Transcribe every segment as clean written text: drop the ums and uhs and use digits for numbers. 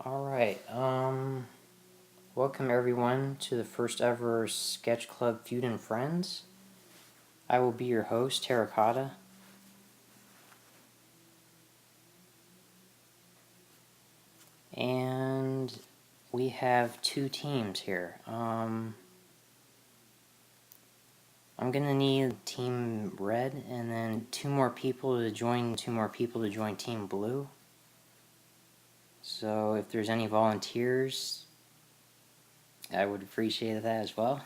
Alright, welcome everyone to the first ever Sketch Club Feud and Friends. I will be your host, TerraCotta. And we have two teams here. I'm gonna need Team Red and then two more people to join Team Blue. So if there's any volunteers, I would appreciate that as well.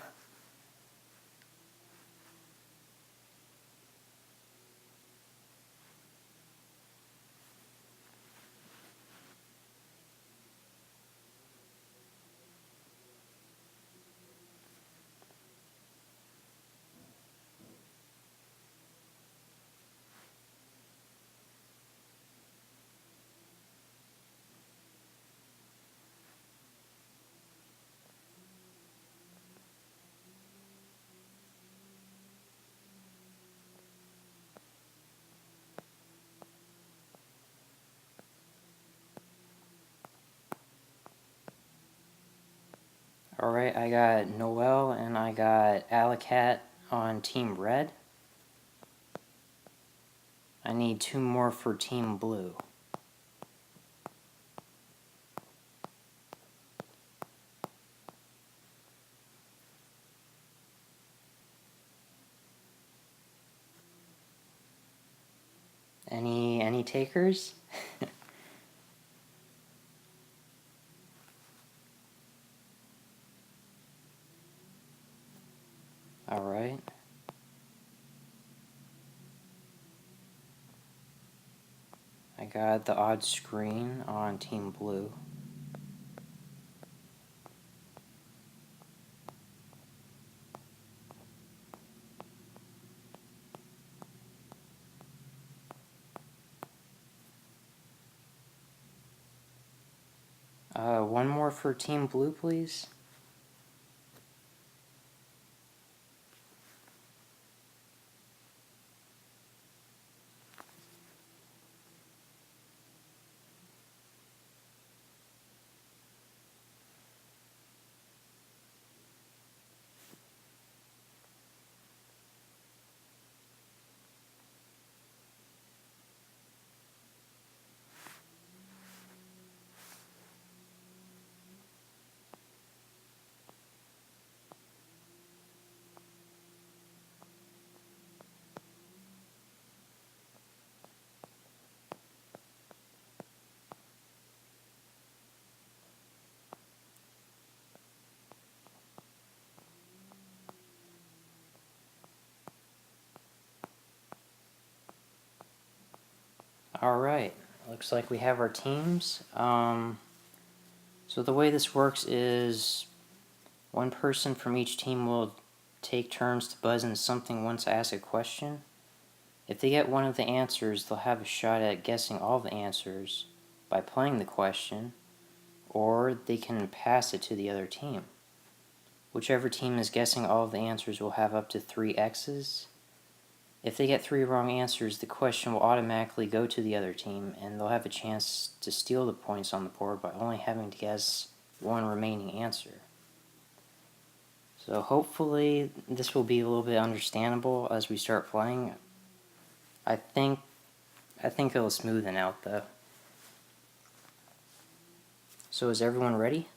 Alright, I got Noel and I got Alacat on Team Red. I need two more for Team Blue. Any takers? Alright. I got the odd screen on Team Blue. One more for Team Blue, please. Alright, looks like we have our teams. So the way this works is one person from each team will take turns to buzz in something once I ask a question. If they get one of the answers, they'll have a shot at guessing all the answers by playing the question, or they can pass it to the other team. Whichever team is guessing all of the answers will have up to 3 X's. If they get 3 wrong answers, the question will automatically go to the other team, and they'll have a chance to steal the points on the board by only having to guess one remaining answer. So hopefully this will be a little bit understandable as we start playing. I think it'll smoothen out though. So is everyone ready?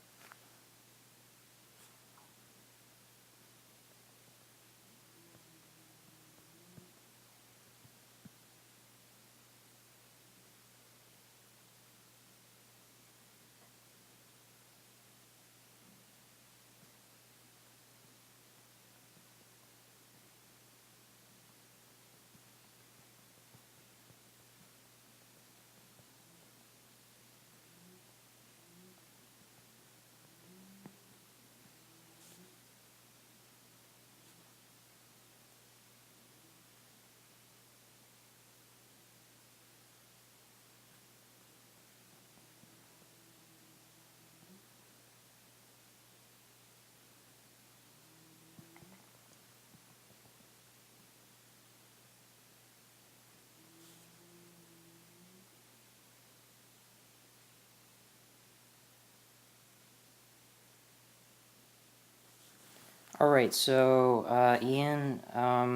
Alright, so Ian,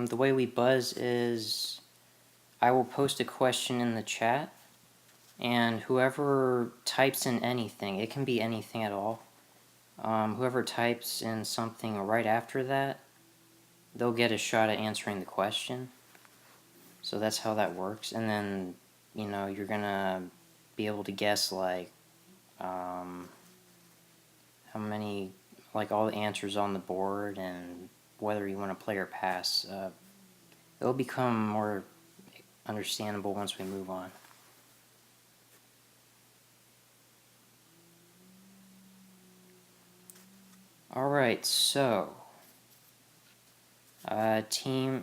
the way we buzz is I will post a question in the chat, and whoever types in anything, it can be anything at all, whoever types in something right after that, they'll get a shot at answering the question. So that's how that works. And then, you know, you're gonna be able to guess, like, how many, like, all the answers on the board and whether you want to play or pass. It'll become more understandable once we move on. Alright, so Alicat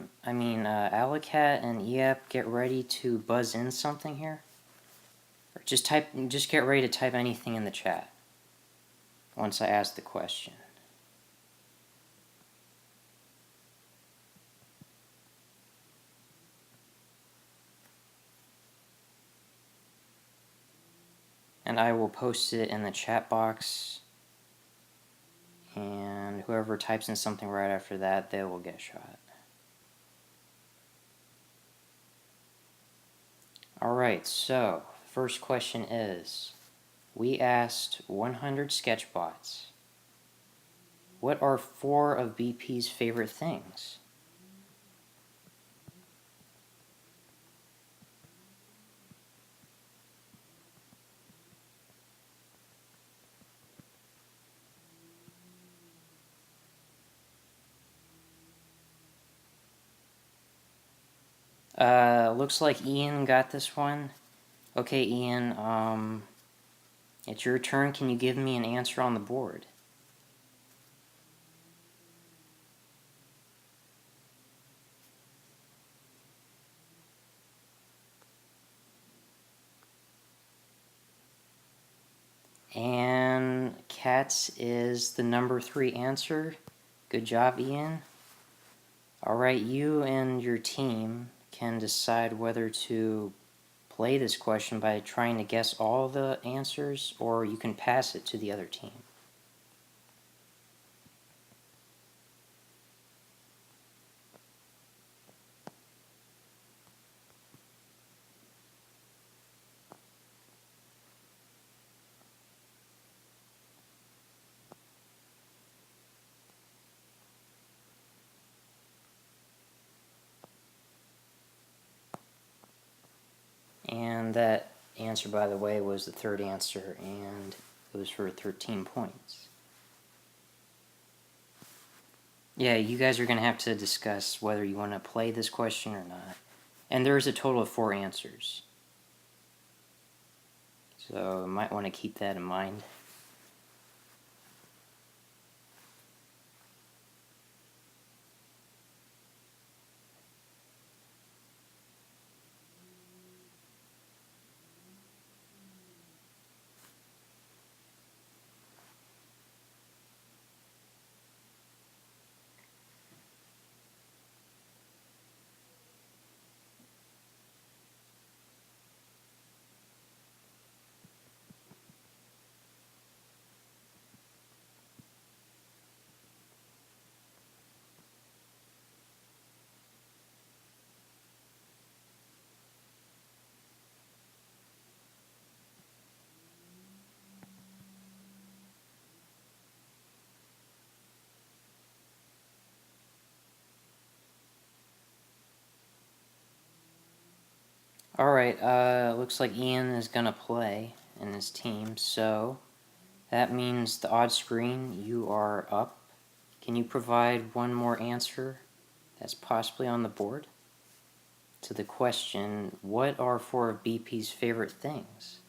and Eap, get ready to buzz in something here. Or just get ready to type anything in the chat once I ask the question. And I will post it in the chat box, and whoever types in something right after that, they will get a shot. Alright, so first question is, we asked 100 sketchbots, what are 4 of BP's favorite things? Looks like Ian got this one. Okay, Ian, it's your turn. Can you give me an answer on the board? And cats is the number 3 answer. Good job, Ian. Alright, you and your team can decide whether to play this question by trying to guess all the answers, or you can pass it to the other team. And that answer, by the way, was the 3rd answer, and it was for 13 points. Yeah, you guys are going to have to discuss whether you want to play this question or not. And there is a total of 4 answers. So you might want to keep that in mind. Alright, looks like Ian is gonna play in his team, so that means the odd screen, you are up. Can you provide one more answer that's possibly on the board to the question, what are 4 of BP's favorite things?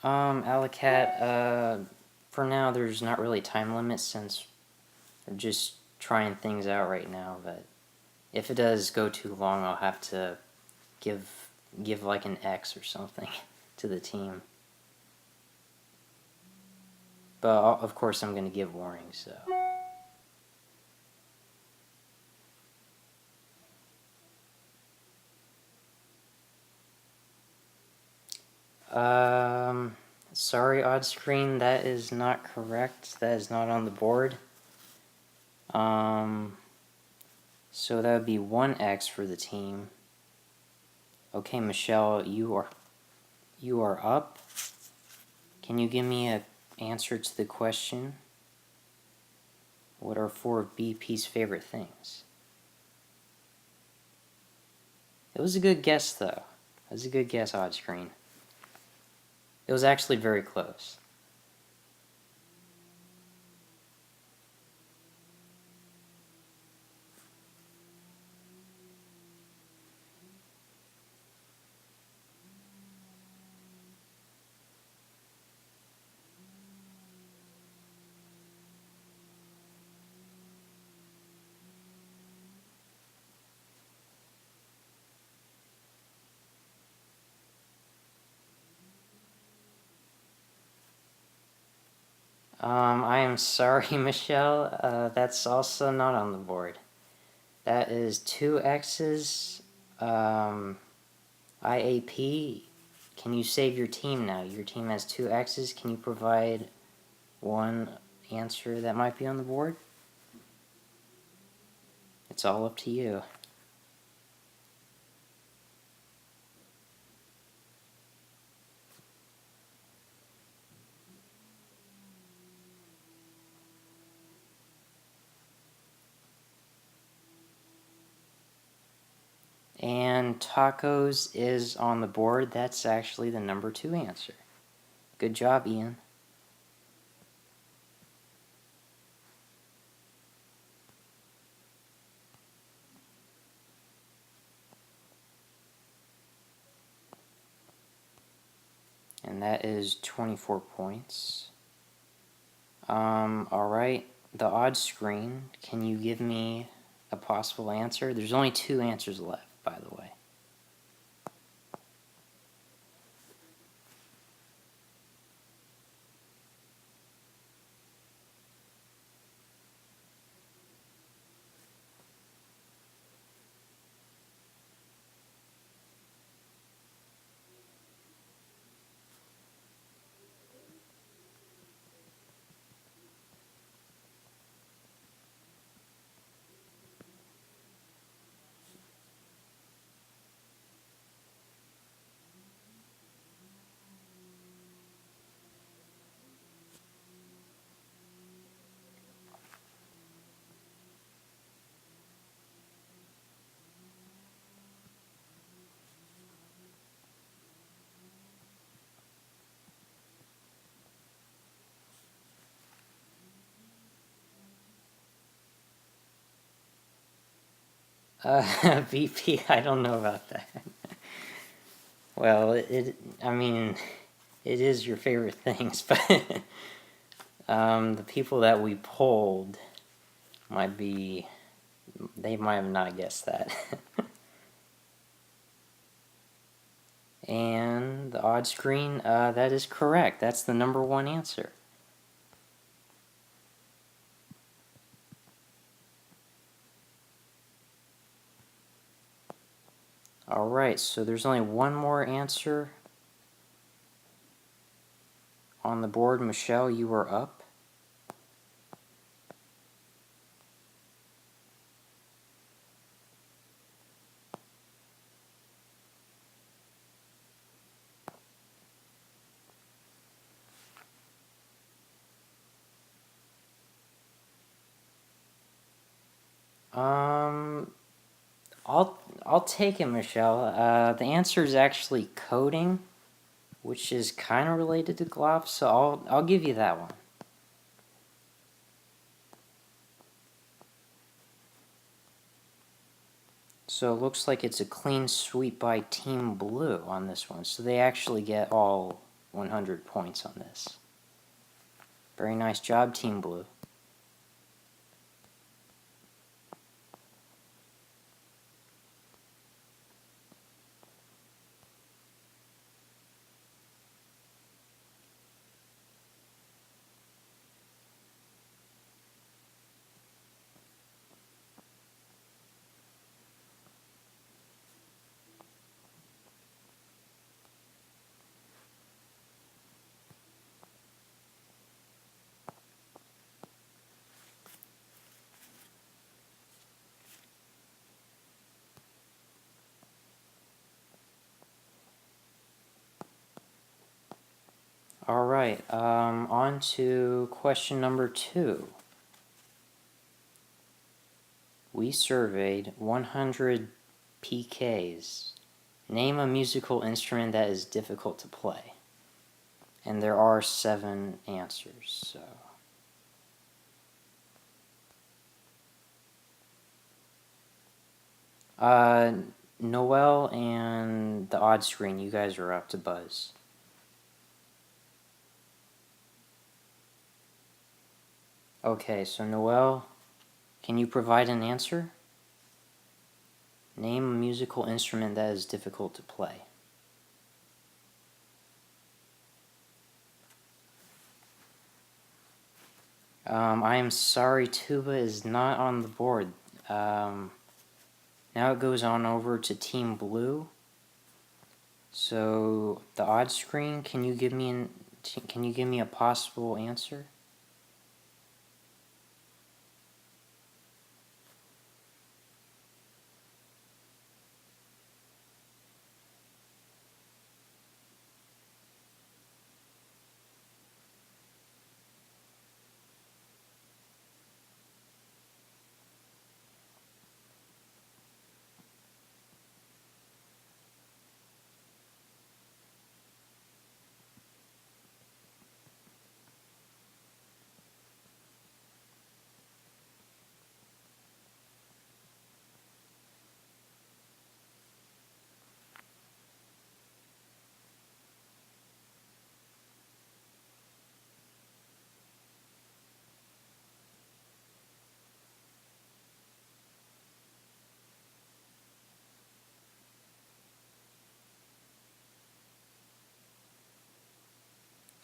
Alicat, for now there's not really time limit since we're just trying things out right now, but if it does go too long, I'll have to give like an X or something to the team. But of course I'm going to give warnings, so. Sorry, odd screen, that is not correct. That is not on the board. So that would be 1x for the team. Okay, Michelle, you are up. Can you give me an answer to the question? What are 4 of BP's favorite things? It was a good guess, though. It was a good guess, odd screen. It was actually very close. I am sorry, Michelle. That's also not on the board. That is 2 X's. IAP, can you save your team now? Your team has 2 X's. Can you provide one answer that might be on the board? It's all up to you. And tacos is on the board. That's actually the number 2 answer. Good job, Ian. And that is 24 points. Alright, the odd screen. Can you give me a possible answer? There's only 2 answers left, by the way. VP, I don't know about that. Well, I mean, it is your favorite things, but the people that we polled they might have not guessed that. And the odd screen, that is correct. That's the number 1 answer. Alright, so there's only one more answer on the board. Michelle, you are up. I'll take it, Michelle. The answer is actually coding, which is kind of related to gloves, so I'll give you that one. So it looks like it's a clean sweep by Team Blue on this one. So they actually get all 100 points on this. Very nice job, Team Blue. Alright, on to question number 2. We surveyed 100 PKs. Name a musical instrument that is difficult to play. And there are 7 answers, so... Noel and the odd screen, you guys are up to buzz. Okay, so Noel, can you provide an answer? Name a musical instrument that is difficult to play. I am sorry, tuba is not on the board. Now it goes on over to Team Blue. So the odd screen, can you give me a possible answer?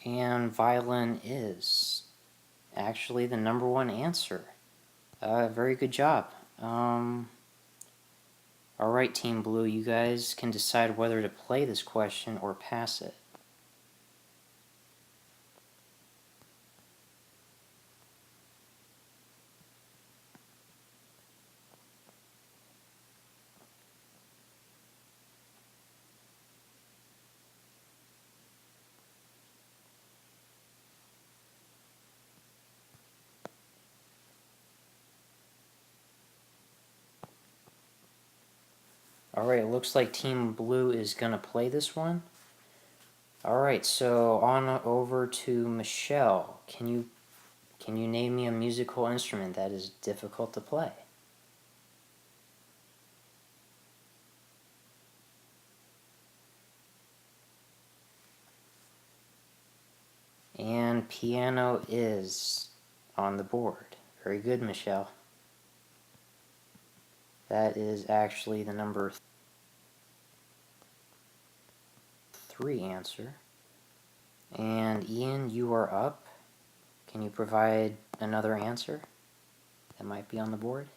And violin is actually the number 1 answer. Very good job. Alright, Team Blue, you guys can decide whether to play this question or pass it. Alright, it looks like Team Blue is gonna play this one. Alright, so on over to Michelle. Can you name me a musical instrument that is difficult to play? And piano is on the board. Very good, Michelle. That is actually the number 3 answer. And Ian, you are up. Can you provide another answer that might be on the board?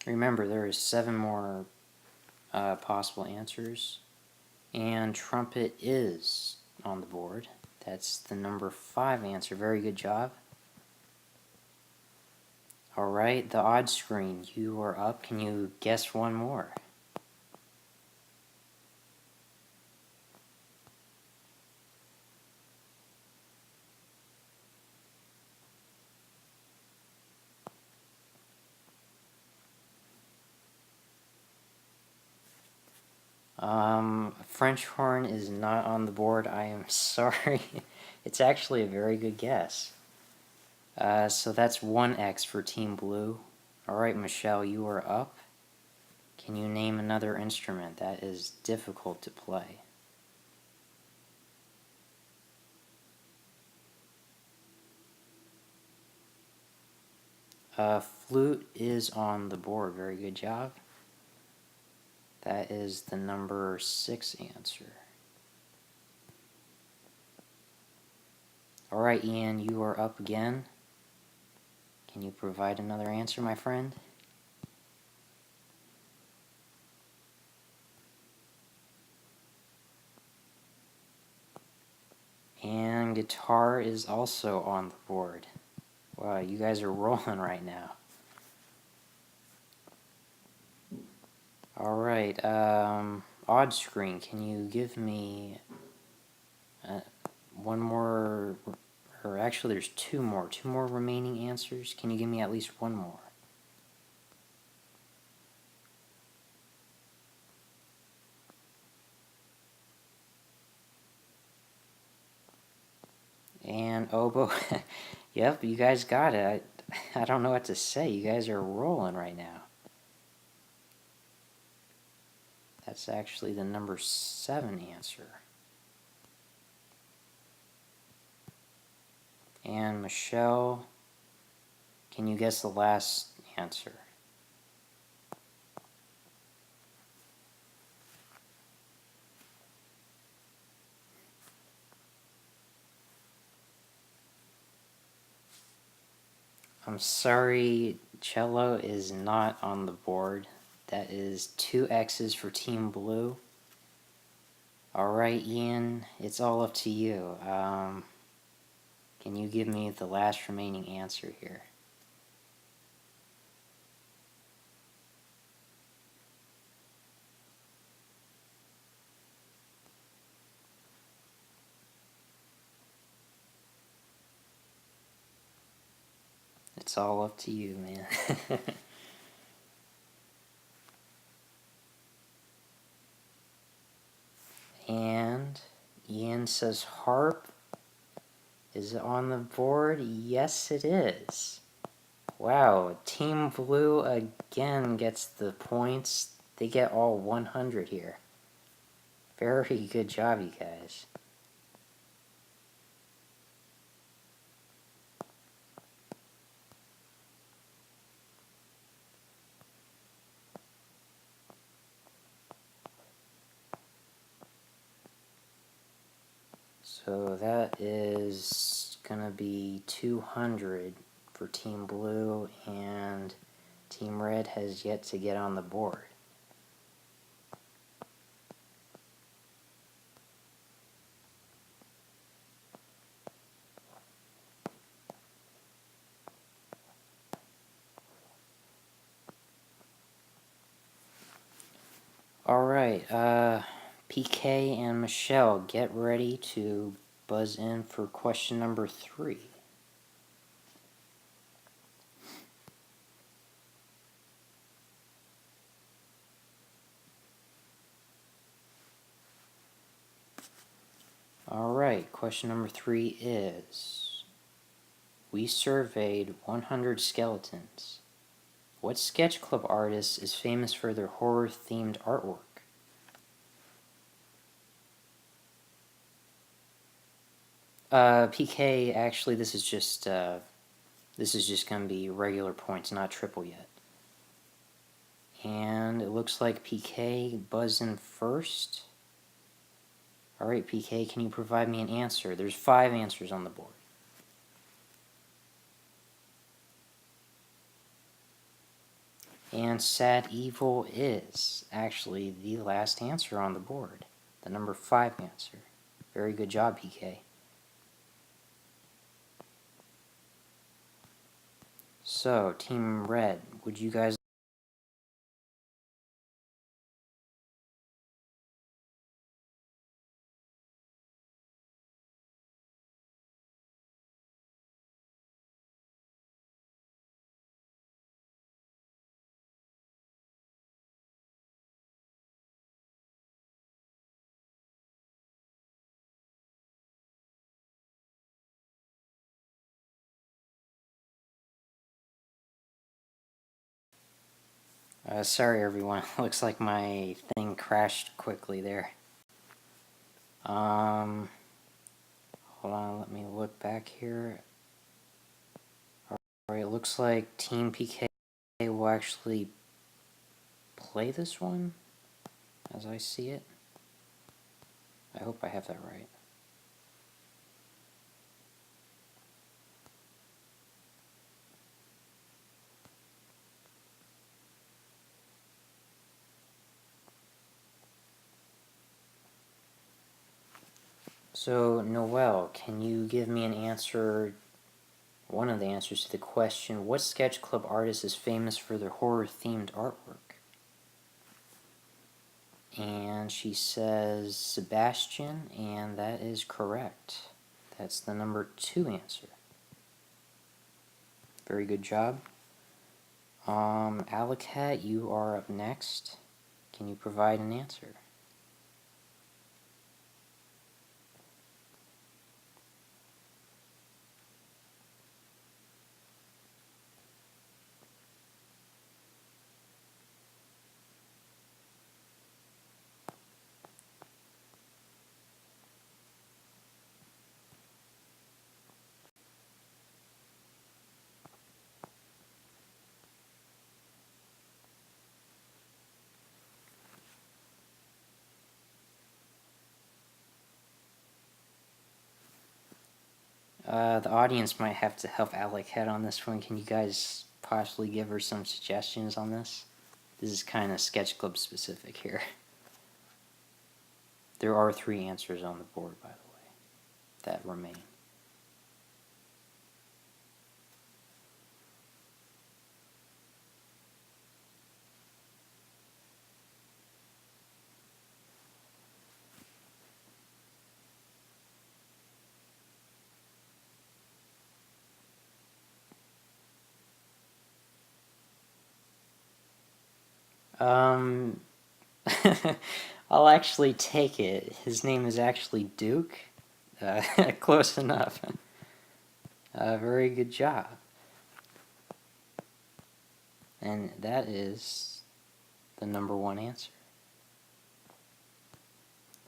Remember, there is 7 more possible answers, and trumpet is on the board. That's the number 5 answer. Very good job. Alright, the odd screen, you are up. Can you guess one more? French horn is not on the board. I am sorry. It's actually a very good guess. So that's 1x for Team Blue. Alright, Michelle, you are up. Can you name another instrument that is difficult to play? Flute is on the board. Very good job. That is the number 6 answer. Alright, Ian, you are up again. Can you provide another answer, my friend? And guitar is also on the board. Wow, you guys are rolling right now. Alright, odd screen, can you give me one more, or actually there's two more remaining answers. Can you give me at least one more? And oboe. Yep, you guys got it. I don't know what to say. You guys are rolling right now. That's actually the number 7 answer. And Michelle, can you guess the last answer? I'm sorry, cello is not on the board. That is 2 X's for Team Blue. Alright, Ian, it's all up to you. Can you give me the last remaining answer here? It's all up to you, man. And Ian says harp. Is it on the board? Yes, it is. Wow, Team Blue again gets the points. They get all 100 here. Very good job, you guys. So that is gonna be 200 for Team Blue, and Team Red has yet to get on the board. Alright, PK and Michelle, get ready to buzz in for question number 3. Alright, question number 3 is, we surveyed 100 skeletons. What sketch club artist is famous for their horror-themed artwork? PK, actually, this is just gonna be regular points, not triple yet. And it looks like PK buzzed in first. Alright, PK, can you provide me an answer? There's 5 answers on the board. And Sad Evil is actually the last answer on the board. The number 5 answer. Very good job, PK. So, Team Red, would you guys... sorry everyone, looks like my thing crashed quickly there. Hold on, let me look back here. Alright, it looks like Team PK will actually play this one, as I see it. I hope I have that right. So, Noel, can you give me an answer, one of the answers to the question, what sketch club artist is famous for their horror-themed artwork? And she says Sebastian, and that is correct. That's the number 2 answer. Very good job. Alicat, you are up next. Can you provide an answer? The audience might have to help Alicat on this one. Can you guys possibly give her some suggestions on this? This is kind of sketch club specific here. There are 3 answers on the board, by the way, that remain. I'll actually take it. His name is actually Duke. Close enough. Very good job. And that is the number 1 answer.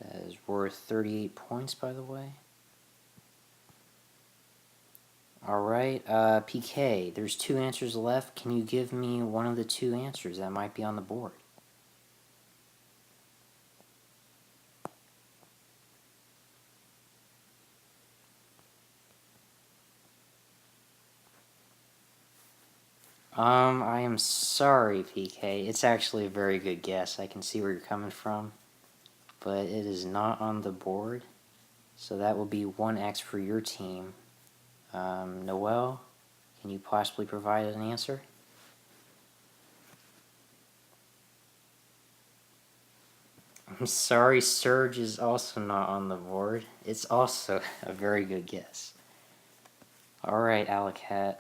That is worth 38 points, by the way. Alright, PK, there's 2 answers left. Can you give me one of the 2 answers that might be on the board? I am sorry, PK. It's actually a very good guess. I can see where you're coming from. But it is not on the board. So that will be 1x for your team. Noel, can you possibly provide an answer? I'm sorry, Surge is also not on the board. It's also a very good guess. Alright, Alicat.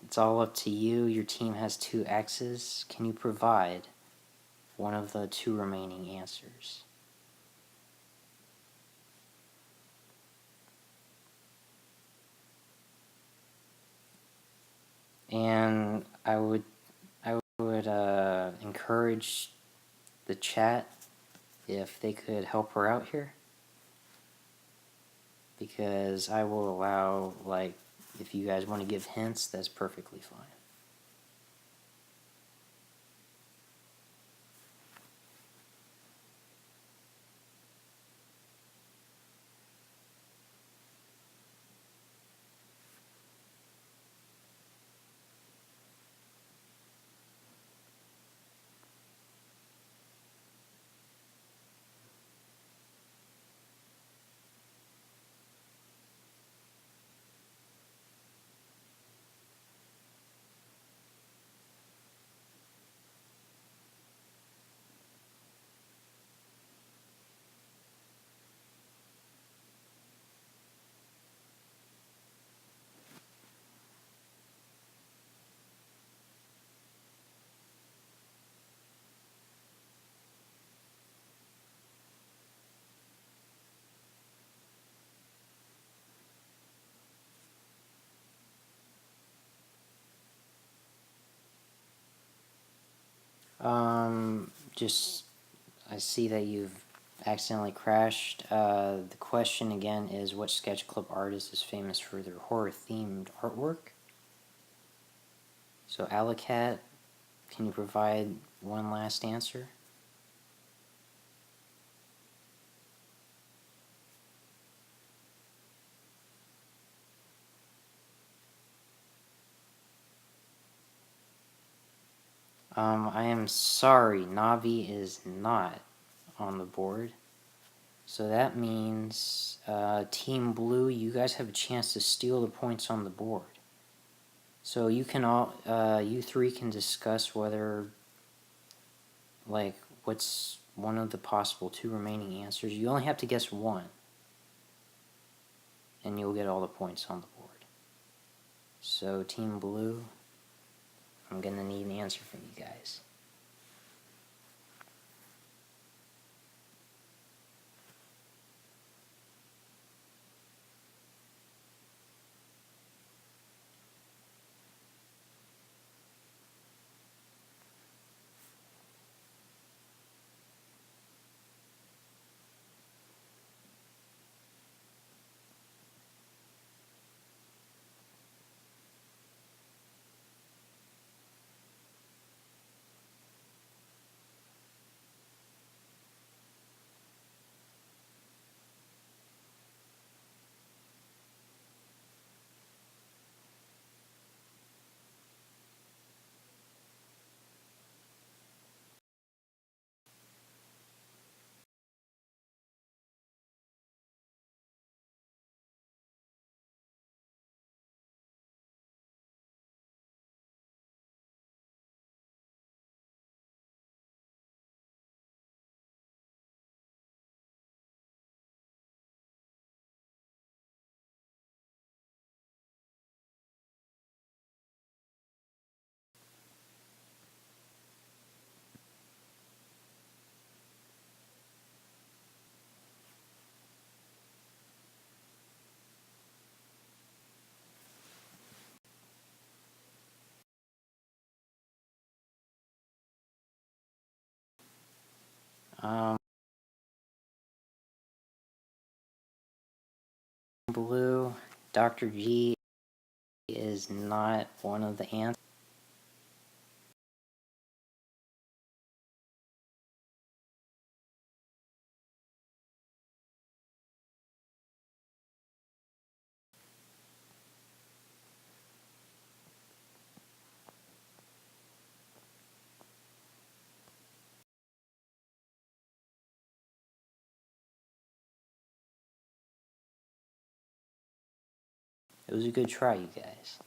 It's all up to you. Your team has 2 X's. Can you provide one of the 2 remaining answers? And I would encourage the chat if they could help her out here, because I will allow, like, if you guys want to give hints, that's perfectly fine. Just, I see that you've accidentally crashed. The question again is, what sketch club artist is famous for their horror-themed artwork? So, Alicat, can you provide one last answer? I am sorry, Navi is not on the board. So that means, Team Blue, you guys have a chance to steal the points on the board. So you can you three can discuss whether, like, what's one of the possible two remaining answers. You only have to guess one, and you'll get all the points on the board. So Team Blue, I'm gonna need an answer from you guys. Blue, Dr. G is not one of the answers. It was a good try, you guys.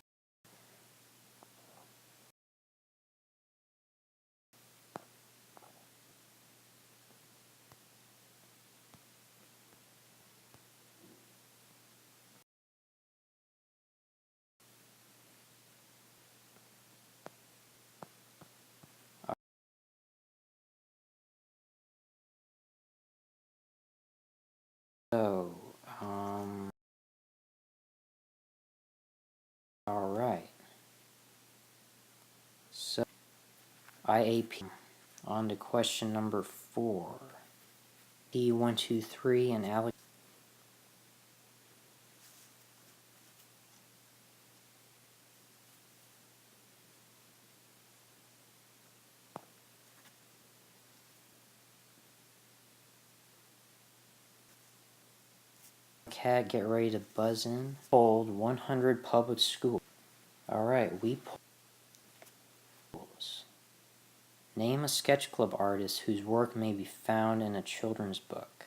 So, alright. So, IAP. On to question number 4. P123 and Alex. Cat, get ready to buzz in. Hold 100 public schools. Alright, we polls. Name a sketch club artist whose work may be found in a children's book.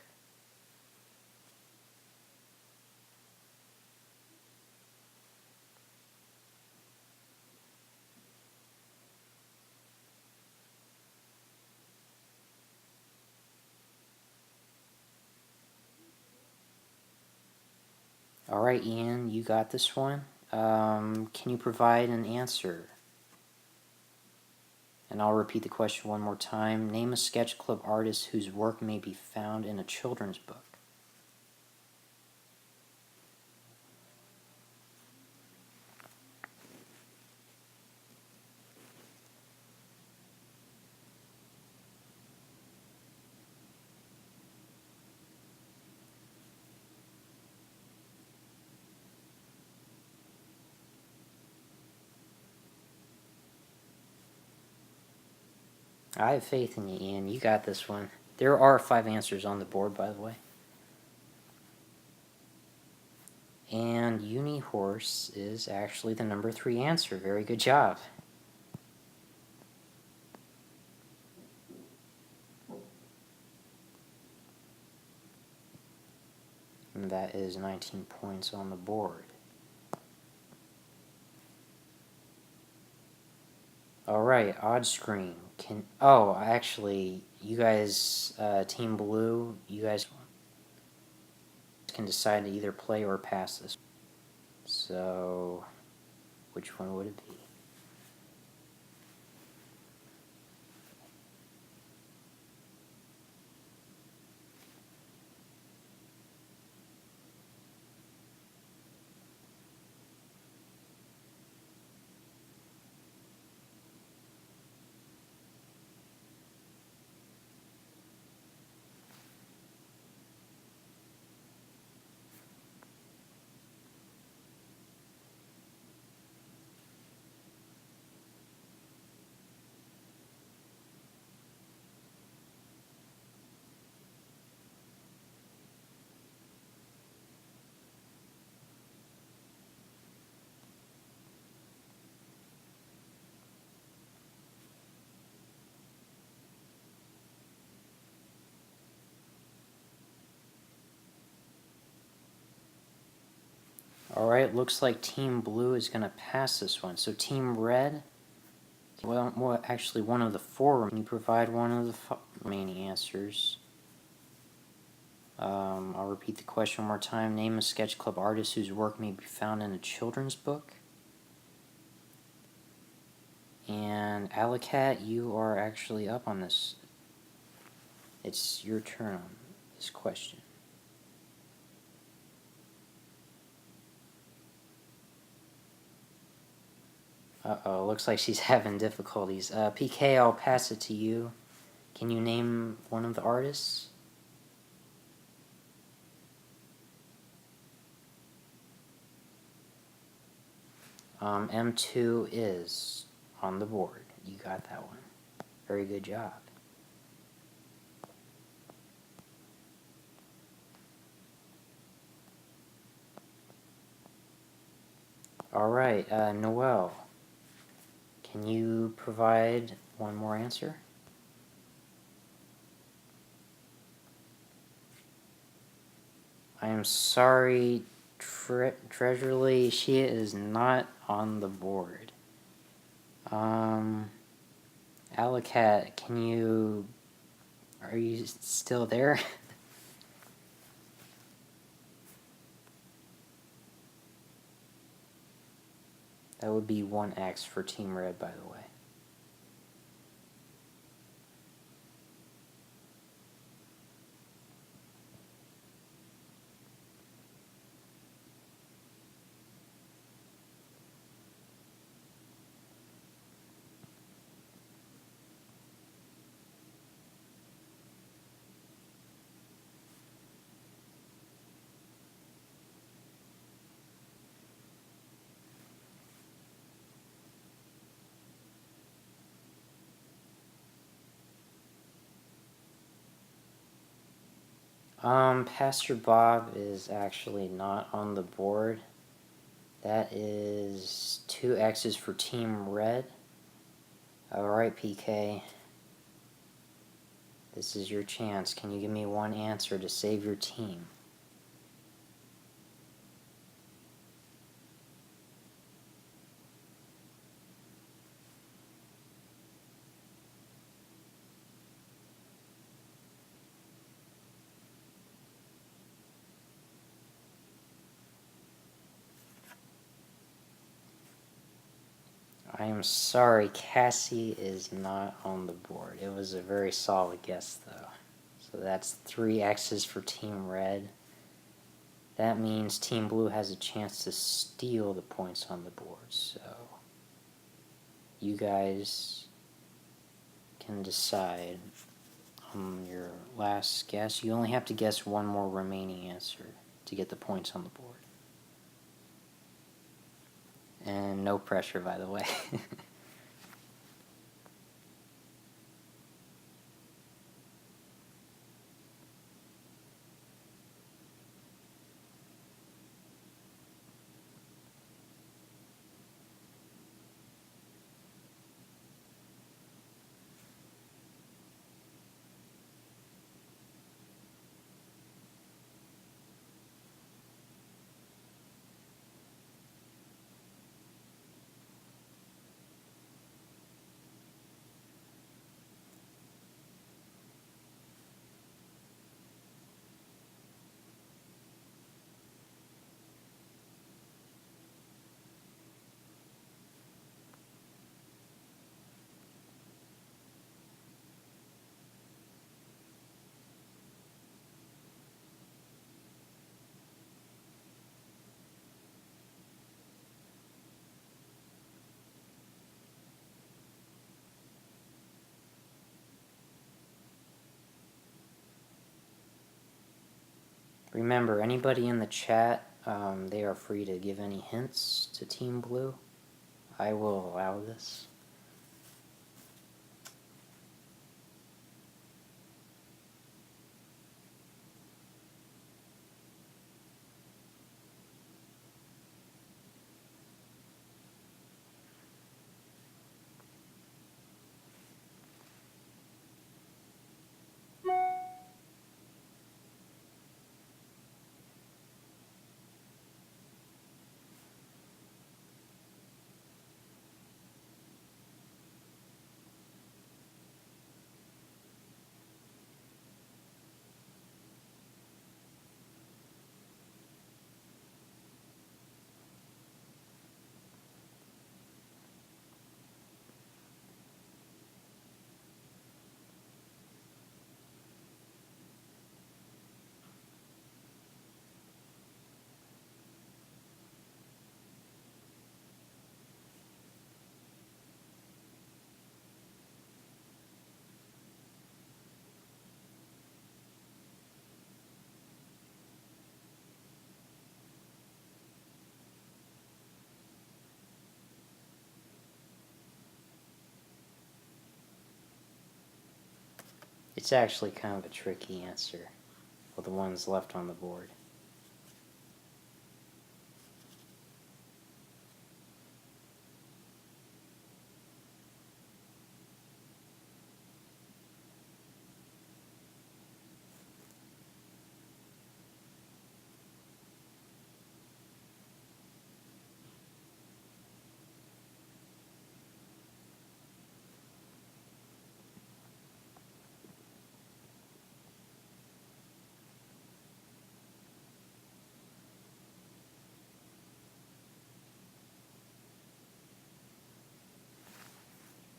Alright, Ian, you got this one. Can you provide an answer? And I'll repeat the question one more time. Name a sketch club artist whose work may be found in a children's book. I have faith in you, Ian. You got this one. There are 5 answers on the board, by the way. And Unihorse is actually the number 3 answer. Very good job. And that is 19 points on the board. Alright, odd screen. Actually, you guys, Team Blue, you guys can decide to either play or pass this. So, which one would it be? Alright, looks like Team Blue is going to pass this one. So Team Red, well, actually one of the 4, can you provide one of the remaining answers? I'll repeat the question one more time. Name a sketch club artist whose work may be found in a children's book. And Alicat, you are actually up on this. It's your turn on this question. Uh-oh, looks like she's having difficulties. PK, I'll pass it to you. Can you name one of the artists? M2 is on the board. You got that one. Very good job. Alright, Noel, can you provide one more answer? I am sorry, Treasurely, she is not on the board. Alicat, are you still there? That would be 1x for Team Red, by the way. Pastor Bob is actually not on the board. That is 2 X's for Team Red. Alright, PK. This is your chance. Can you give me one answer to save your team? I am sorry, Cassie is not on the board. It was a very solid guess, though. So that's 3 X's for Team Red. That means Team Blue has a chance to steal the points on the board. So you guys can decide on your last guess. You only have to guess one more remaining answer to get the points on the board. And no pressure, by the way. Remember, anybody in the chat, they are free to give any hints to Team Blue. I will allow this. It's actually kind of a tricky answer with the ones left on the board.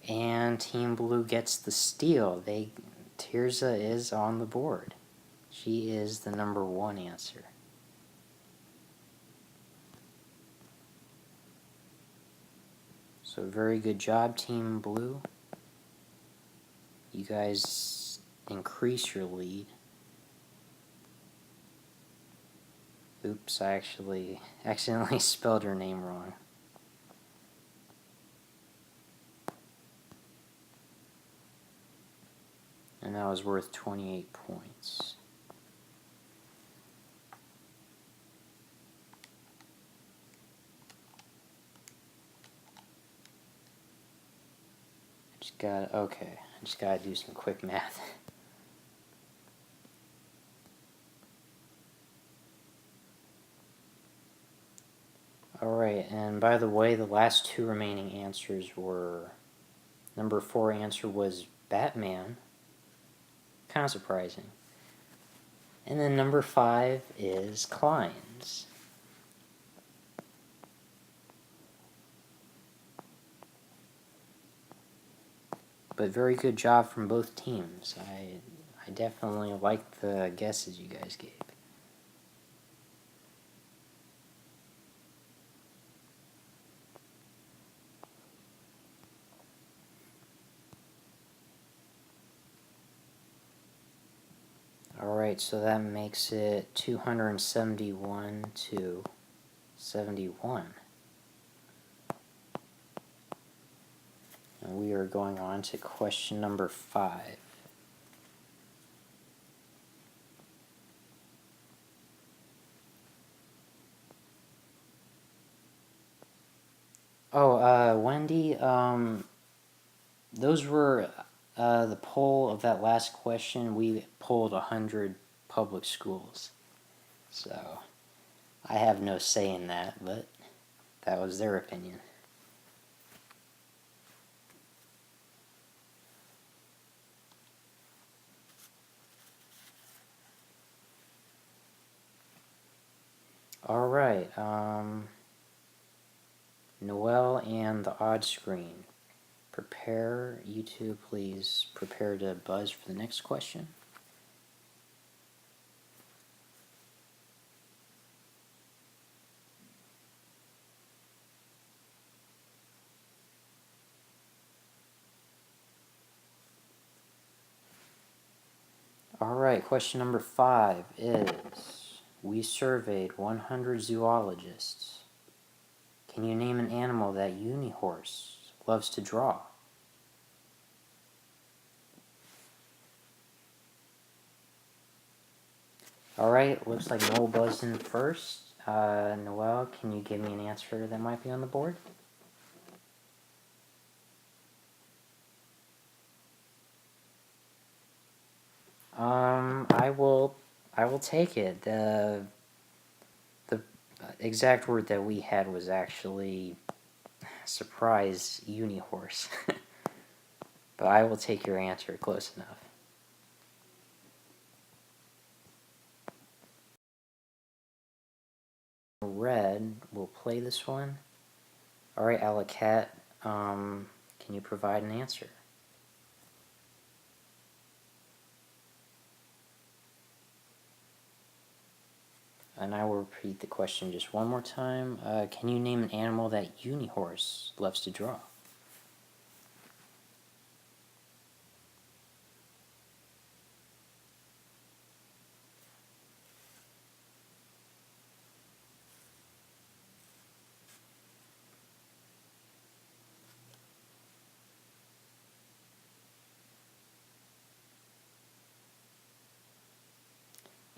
And Team Blue gets the steal. Tirza is on the board. She is the number 1 answer. So very good job, Team Blue. You guys increase your lead. Oops, I actually accidentally spelled her name wrong. And that was worth 28 points. I just gotta do some quick math. Alright, and by the way, the last 2 remaining answers were... Number 4 answer was Batman. Kind of surprising. And then number 5 is Klein's. But very good job from both teams. I definitely like the guesses you guys gave. Alright, so that makes it 271 to 71. And we are going on to question number 5. Oh, Wendy, those were the poll of that last question. We polled 100 public schools. So, I have no say in that, but that was their opinion. Alright, Noelle and the odd screen. Prepare, you two, please prepare to buzz for the next question. Alright, question number 5 is... We surveyed 100 zoologists. Can you name an animal that Unihorse loves to draw? Alright, looks like Noel buzzed in first. Noel, can you give me an answer that might be on the board? I will take it. The exact word that we had was actually surprise Unihorse. But I will take your answer, close enough. Red will play this one. Alright, Alacat, can you provide an answer? And I will repeat the question just one more time. Can you name an animal that Unihorse loves to draw?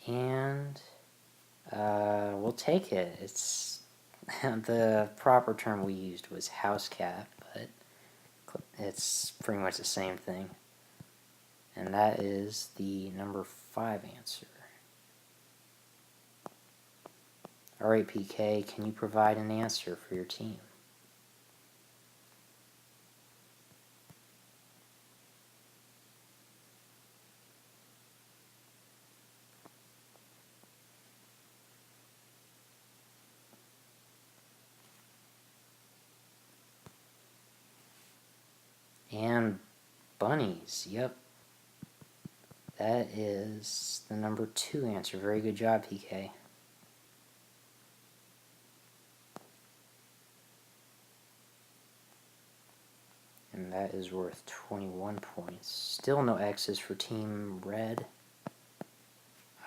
And we'll take it. It's the proper term we used was house cat, but it's pretty much the same thing. And that is the number 5 answer. Alright, PK, can you provide an answer for your team? And bunnies, yep. That is the number 2 answer. Very good job, PK. And that is worth 21 points. Still no X's for Team Red.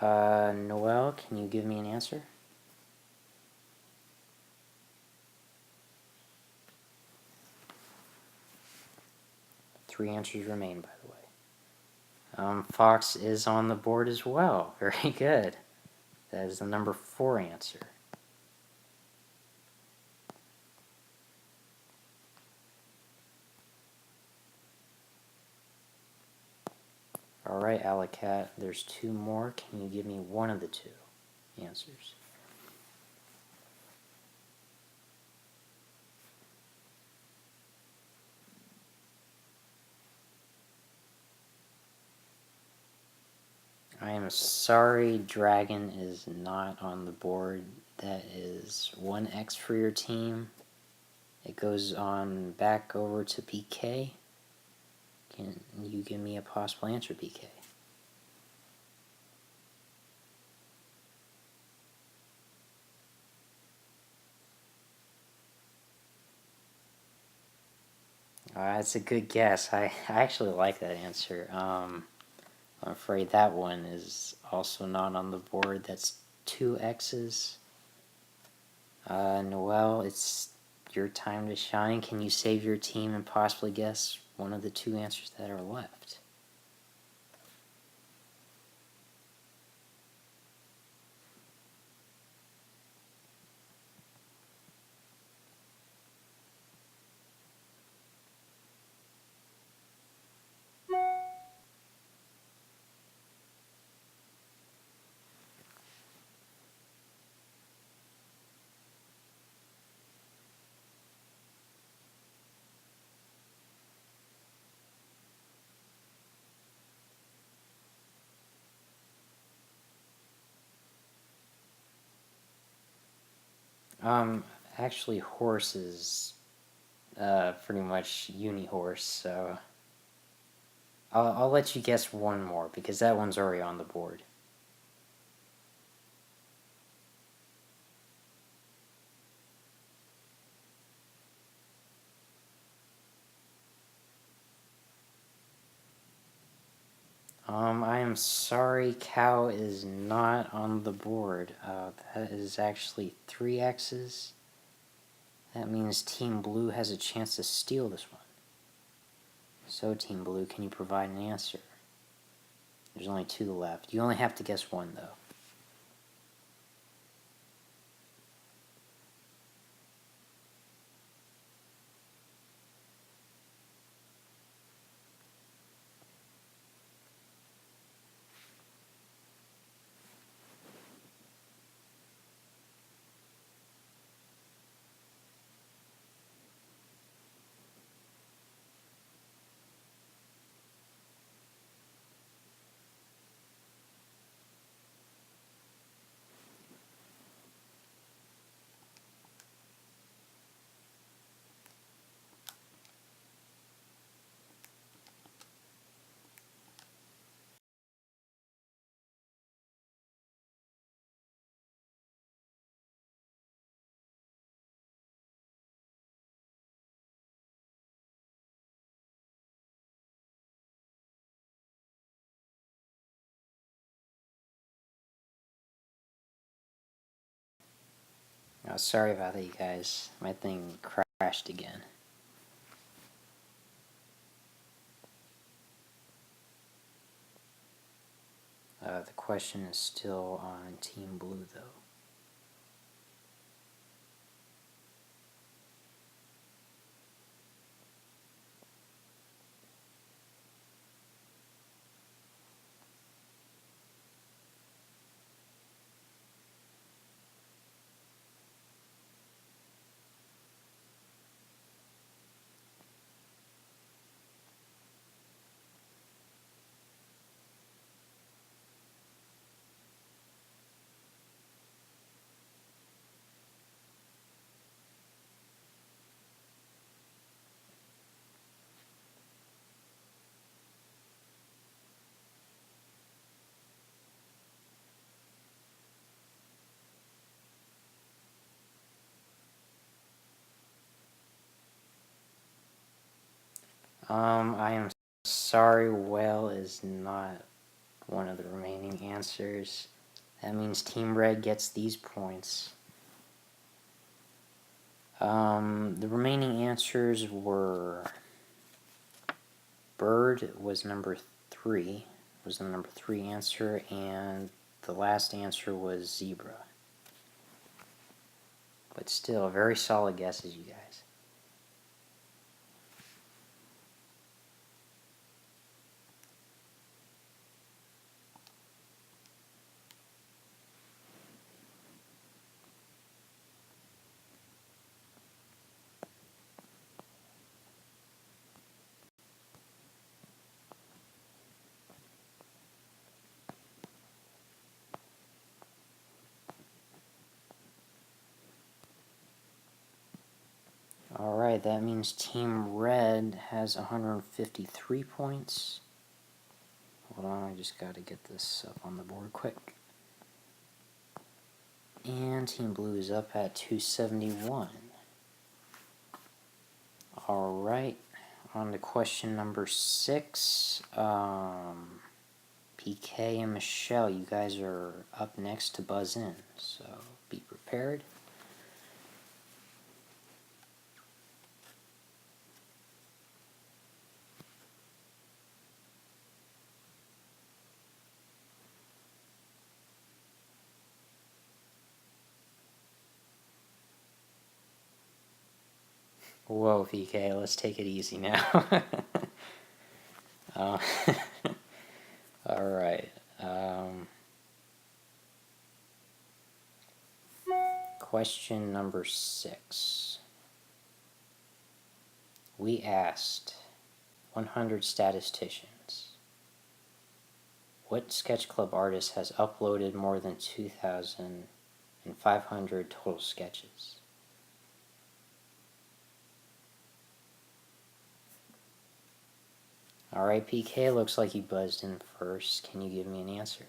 Noel, can you give me an answer? Three answers remain, by the way. Fox is on the board as well. Very good. That is the number 4 answer. Alright, Alacat, there's 2 more. Can you give me one of the 2 answers? I am sorry, Dragon is not on the board. That is 1 X for your team. It goes on back over to PK. Can you give me a possible answer, PK? That's a good guess. I actually like that answer. I'm afraid that one is also not on the board. That's 2 X's. Noel, it's your time to shine. Can you save your team and possibly guess one of the 2 answers that are left? Actually, horse is pretty much Unihorse, so I'll let you guess one more because that one's already on the board. I am sorry, cow is not on the board. That is actually 3 X's. That means Team Blue has a chance to steal this one. So, Team Blue, can you provide an answer? There's only 2 left. You only have to guess 1, though. Sorry about that, you guys. My thing crashed again. The question is still on Team Blue, though. I am sorry, whale is not one of the remaining answers. That means Team Red gets these points. The remaining answers were bird was number 3, was the number 3 answer, and the last answer was zebra. But still, very solid guesses, you guys. Alright, that means Team Red has 153 points. Hold on, I just gotta get this up on the board quick. And Team Blue is up at 271. Alright, on to question number 6. PK and Michelle, you guys are up next to buzz in, so be prepared. Whoa, PK, let's take it easy now. Alright. Question number 6. We asked 100 statisticians, what sketch club artist has uploaded more than 2,500 total sketches? Alright, PK, looks like you buzzed in first. Can you give me an answer?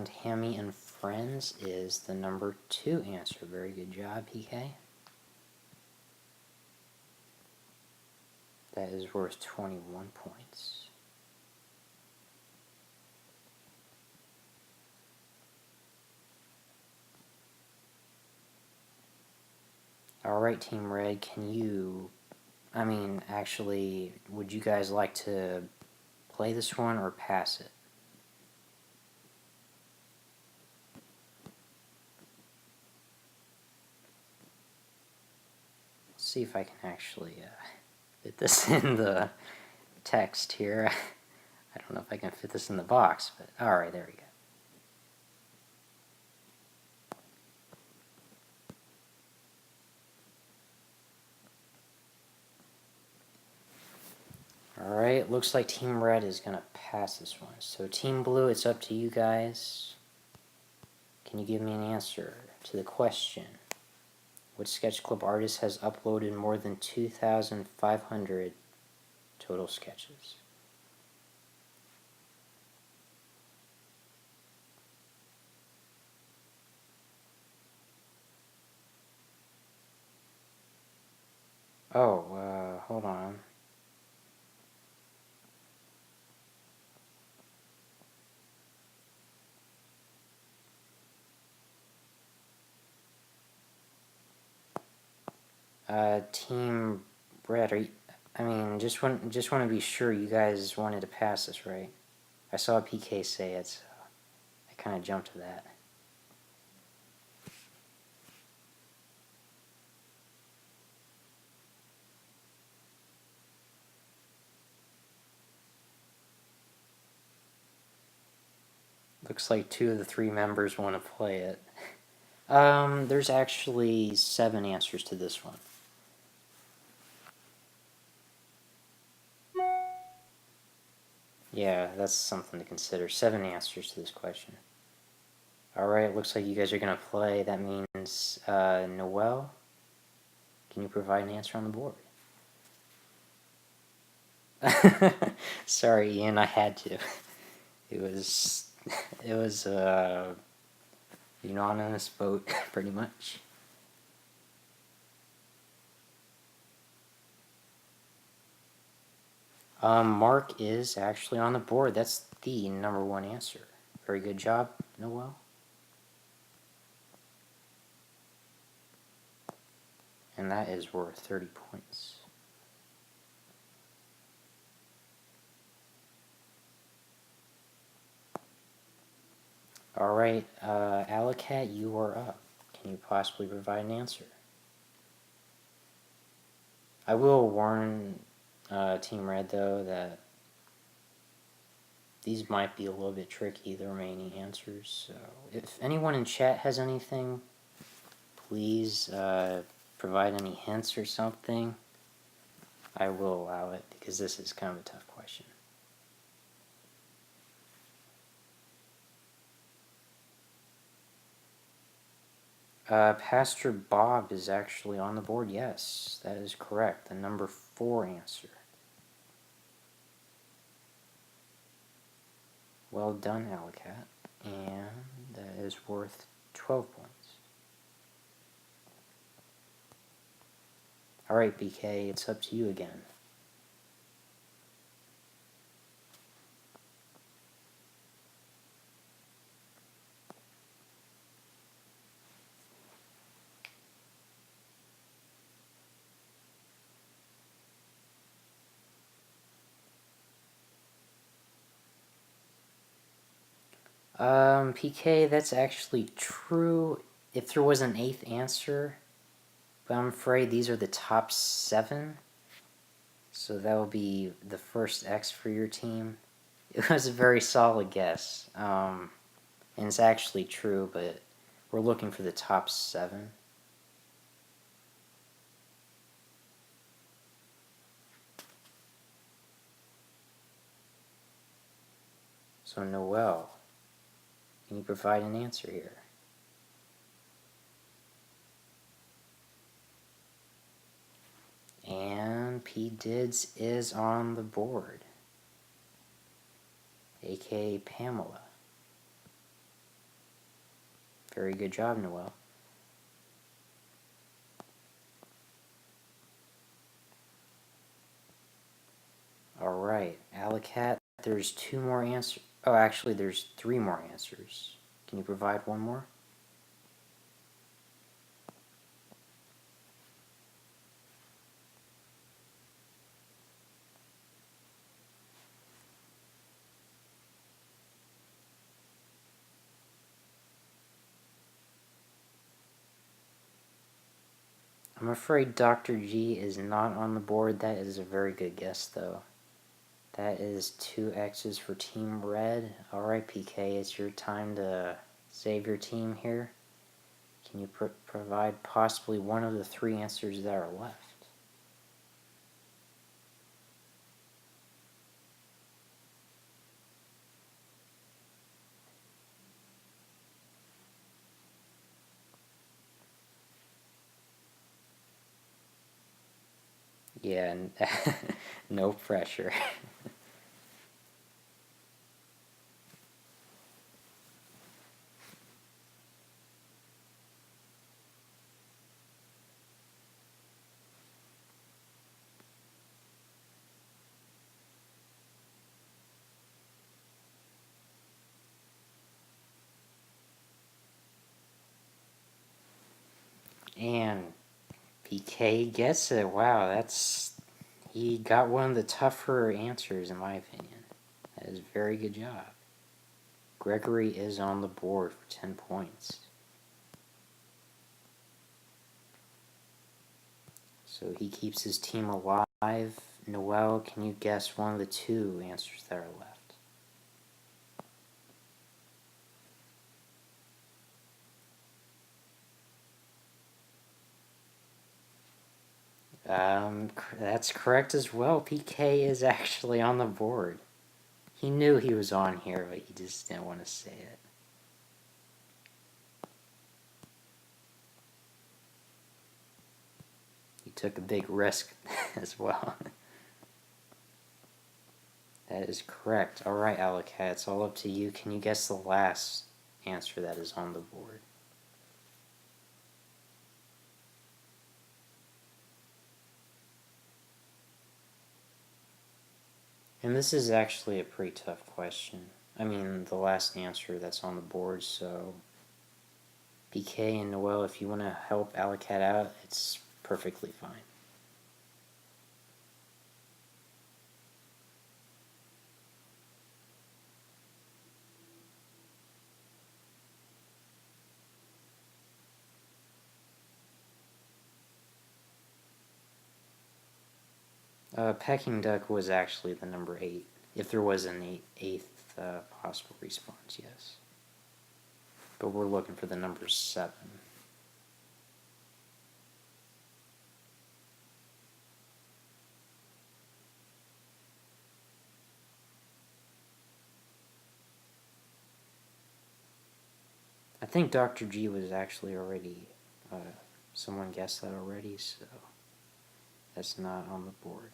And Hammy and Friends is the number 2 answer. Very good job, PK. That is worth 21 points. Alright, Team Red, actually, would you guys like to play this one or pass it? Let's see if I can actually fit this in the text here. I don't know if I can fit this in the box, but alright, there we go. Alright, looks like Team Red is going to pass this one. So Team Blue, it's up to you guys. Can you give me an answer to the question? What sketch club artist has uploaded more than 2,500 total sketches? Oh, hold on. Team Red, just want to be sure you guys wanted to pass this, right? I saw PK say it, so I kind of jumped to that. Looks like 2 of the 3 members want to play it. There's actually 7 answers to this one. Yeah, that's something to consider. 7 answers to this question. Alright, looks like you guys are going to play. That means, Noel, can you provide an answer on the board? Sorry, Ian, I had to. It was unanimous vote, pretty much. Mark is actually on the board. That's the number 1 answer. Very good job, Noel. And that is worth 30 points. Alright, Alacat, you are up. Can you possibly provide an answer? I will warn Team Red, though, that these might be a little bit tricky, the remaining answers. So if anyone in chat has anything, please provide any hints or something. I will allow it, because this is kind of a tough question. Pastor Bob is actually on the board. Yes, that is correct. The number 4 answer. Well done, Alacat. And that is worth 12 points. Alright, BK, it's up to you again. PK, that's actually true if there was an 8th answer, but I'm afraid these are the top 7, so that will be the first X for your team. It was a very solid guess, and it's actually true, but we're looking for the top 7. So Noel, can you provide an answer here? And P. Dids is on the board, aka Pamela. Very good job, Noel. Alright, Alicat, there's 2 more answers. Oh, actually, there's 3 more answers. Can you provide one more? I'm afraid Dr. G is not on the board. That is a very good guess, though. That is 2 X's for Team Red. Alright, PK, it's your time to save your team here. Can you provide possibly one of the 3 answers that are left? Yeah, no pressure. And PK gets it. Wow, he got one of the tougher answers in my opinion. That is a very good job. Gregory is on the board for 10 points. So he keeps his team alive. Noel, can you guess one of the 2 answers that are left? That's correct as well. PK is actually on the board. He knew he was on here, but he just didn't want to say it. He took a big risk as well. That is correct. Alright, Alicat, it's all up to you. Can you guess the last answer that is on the board? And this is actually a pretty tough question. I mean, the last answer that's on the board, so PK and Noel, if you want to help Alicat out, it's perfectly fine. Peking duck was actually the number 8. If there was an 8th possible response, yes. But we're looking for the number 7. I think Dr. G was actually already, someone guessed that already, so that's not on the board.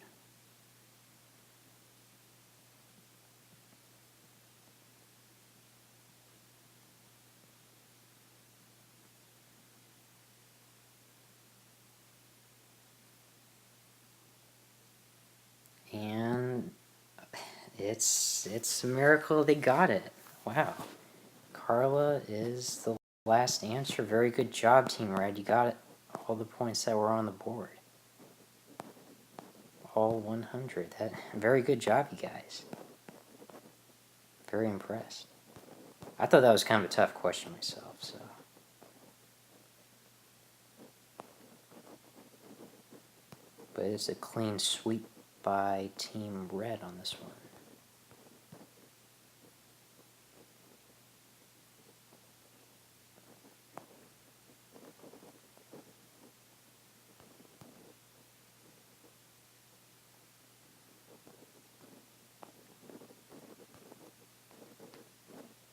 And it's a miracle they got it. Wow. Carla is the last answer. Very good job, Team Red. You got it. All the points that were on the board. All 100. Very good job, you guys. Very impressed. I thought that was kind of a tough question myself, so. But it's a clean sweep by Team Red on this one.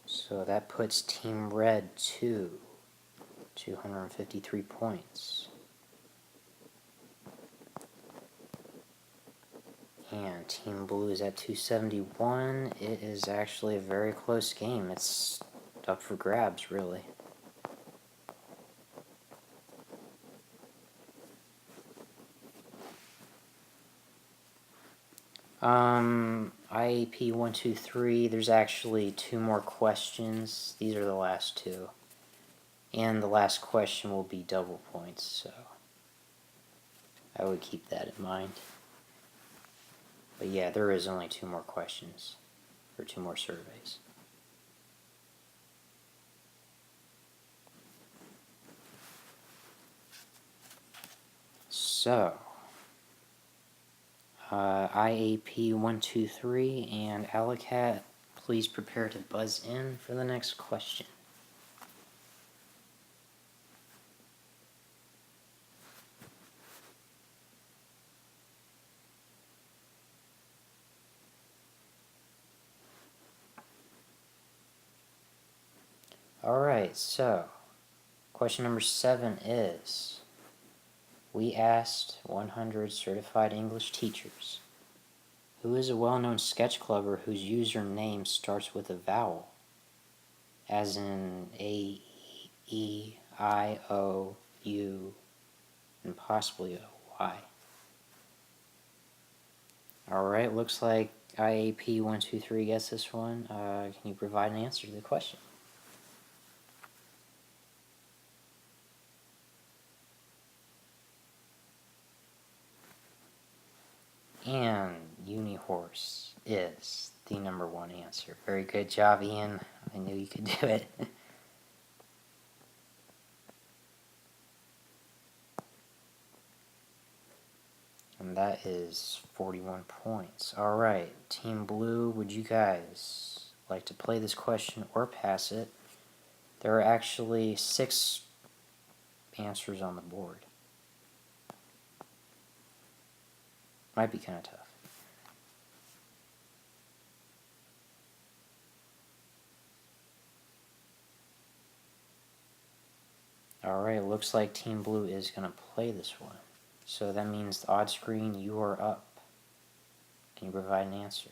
So that puts Team Red to 253 points. And Team Blue is at 271. It is actually a very close game. It's up for grabs, really. IAP 123, there's actually 2 more questions. These are the last 2. And the last question will be double points, so I would keep that in mind. But yeah, there is only 2 more questions, or 2 more surveys. So, IAP 123 and Alicat, please prepare to buzz in for the next question. Alright, so question number 7 is, we asked 100 certified English teachers, who is a well-known sketch clubber whose username starts with a vowel, as in A, E, I, O, U, and possibly a Y. Alright, looks like IAP 123 gets this one. Can you provide an answer to the question? And Unihorse is the number 1 answer. Very good job, Ian. I knew you could do it. And that is 41 points. Alright, Team Blue, would you guys like to play this question or pass it? There are actually 6 answers on the board. Might be kind of tough. Alright, looks like Team Blue is going to play this one. So that means the odd screen, you are up. Can you provide an answer?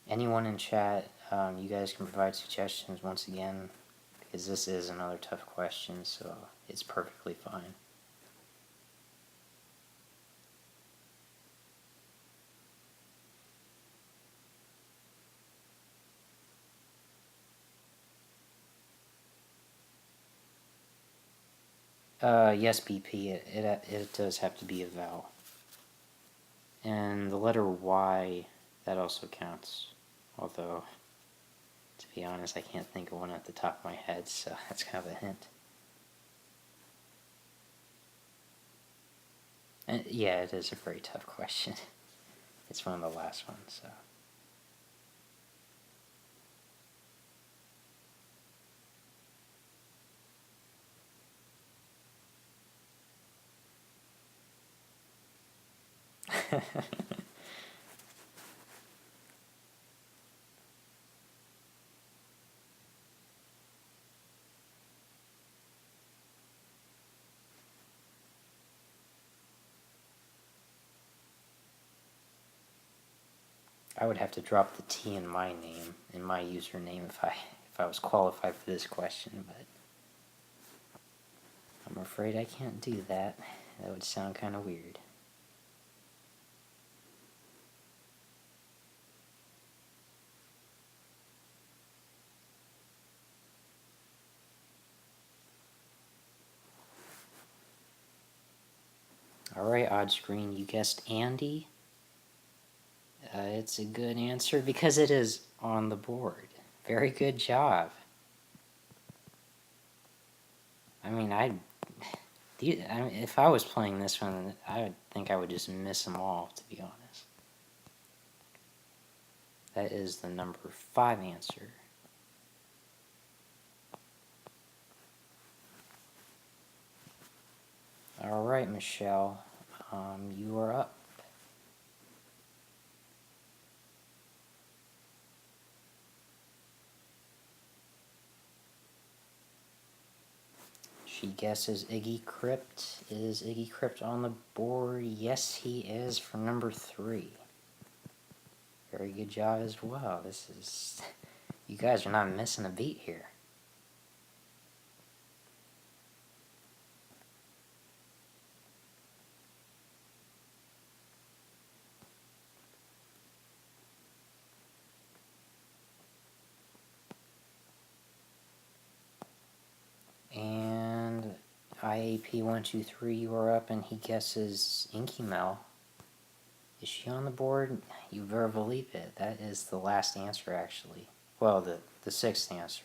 Anyone in chat, you guys can provide suggestions once again, because this is another tough question, so it's perfectly fine. Yes, BP, it does have to be a vowel. And the letter Y, that also counts. Although, to be honest, I can't think of one at the top of my head, so that's kind of a hint. And yeah, it is a very tough question. It's one of the last ones, so. I would have to drop the T in my name, in my username, if I was qualified for this question, but I'm afraid I can't do that. That would sound kind of weird. Alright, odd screen, you guessed Andy. It's a good answer because it is on the board. Very good job. I mean, if I was playing this one, I would think I would just miss them all, to be honest. That is the number 5 answer. Alright, Michelle, you are up. She guesses Iggy Crypt. Is Iggy Crypt on the board? Yes, he is for number 3. Very good job as well. This is... You guys are not missing a beat here. And IAP123, you are up, and he guesses Inky Mel. Is she on the board? You better believe it. That is the last answer, actually. Well, the 6th answer.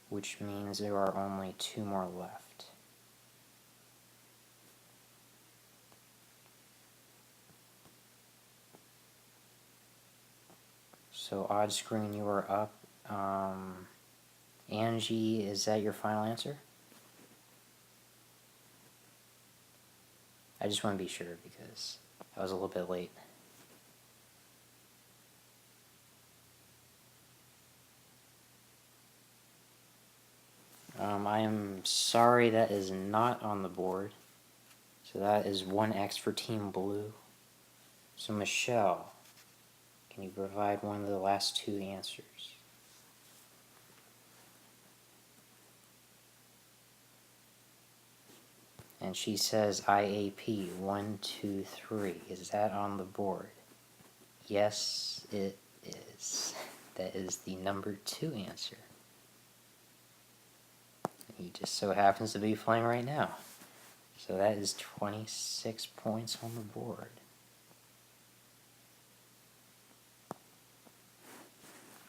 Which means there are only 2 more left. So, Odd Screen, you are up. Angie, is that your final answer? I just want to be sure because I was a little bit late. I am sorry that is not on the board. So that is 1x for Team Blue. So Michelle, can you provide one of the last 2 answers? And she says IAP 123. Is that on the board? Yes, it is. That is the number 2 answer. He just so happens to be playing right now. So that is 26 points on the board.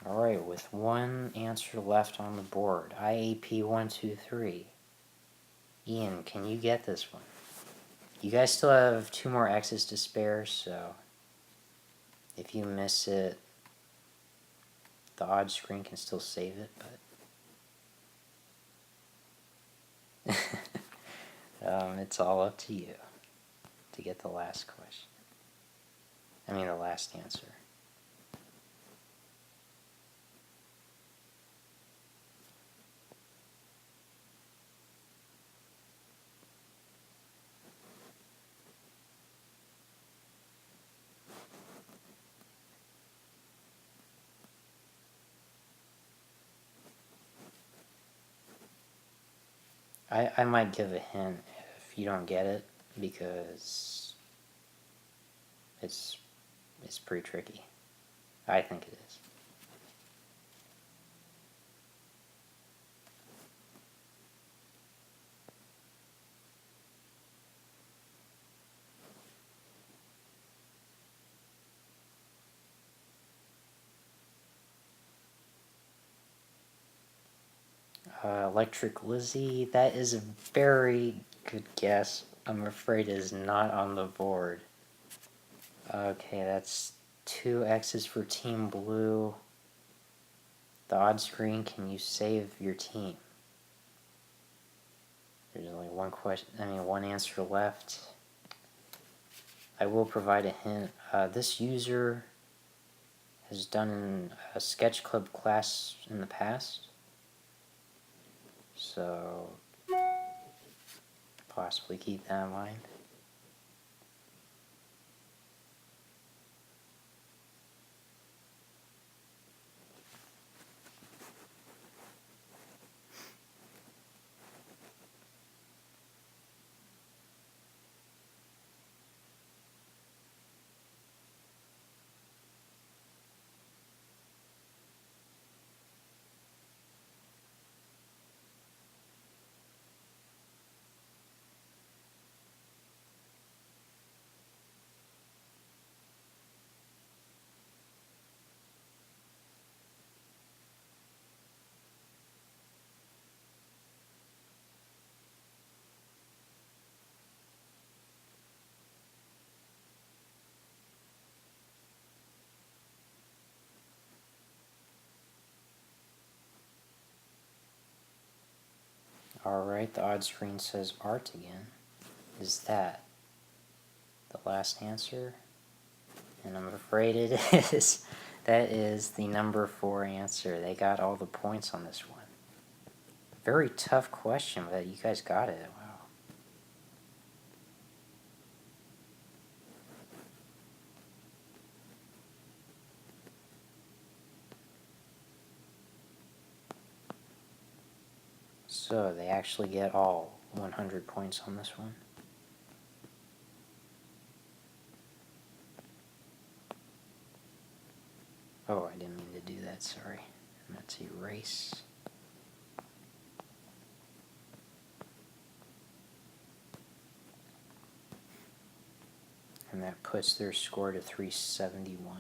Alright, with 1 answer left on the board, IAP 123. Ian, can you get this one? You guys still have 2 more X's to spare, so if you miss it, the odd screen can still save it, but it's all up to you to get the last question. I mean the last answer. I might give a hint if you don't get it, because it's pretty tricky. I think it is. Electric Lizzie, that is a very good guess. I'm afraid it is not on the board. Okay, that's 2 X's for Team Blue. The odd screen, can you save your team? There's only 1 answer left. I will provide a hint. This user has done a sketch club class in the past. So, possibly keep that in mind. Alright, the odd screen says art again. Is that the last answer? And I'm afraid it is. That is the number 4 answer. They got all the points on this one. Very tough question, but you guys got it. Wow. So they actually get all 100 points on this one. Oh, I didn't mean to do that, sorry. I meant to erase. And that puts their score to 371.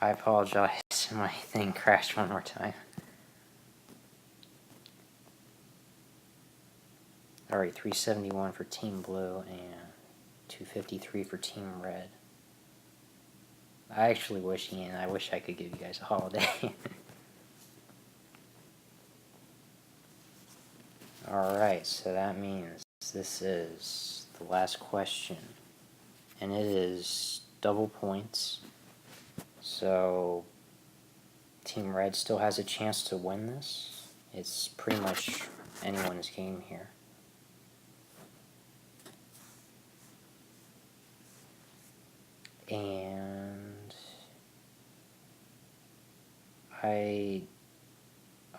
I apologize, my thing crashed one more time. Alright, 371 for Team Blue and 253 for Team Red. I actually wish I could give you guys a holiday. Alright, so that means this is the last question. And it is double points. So Team Red still has a chance to win this. It's pretty much anyone's game here. And I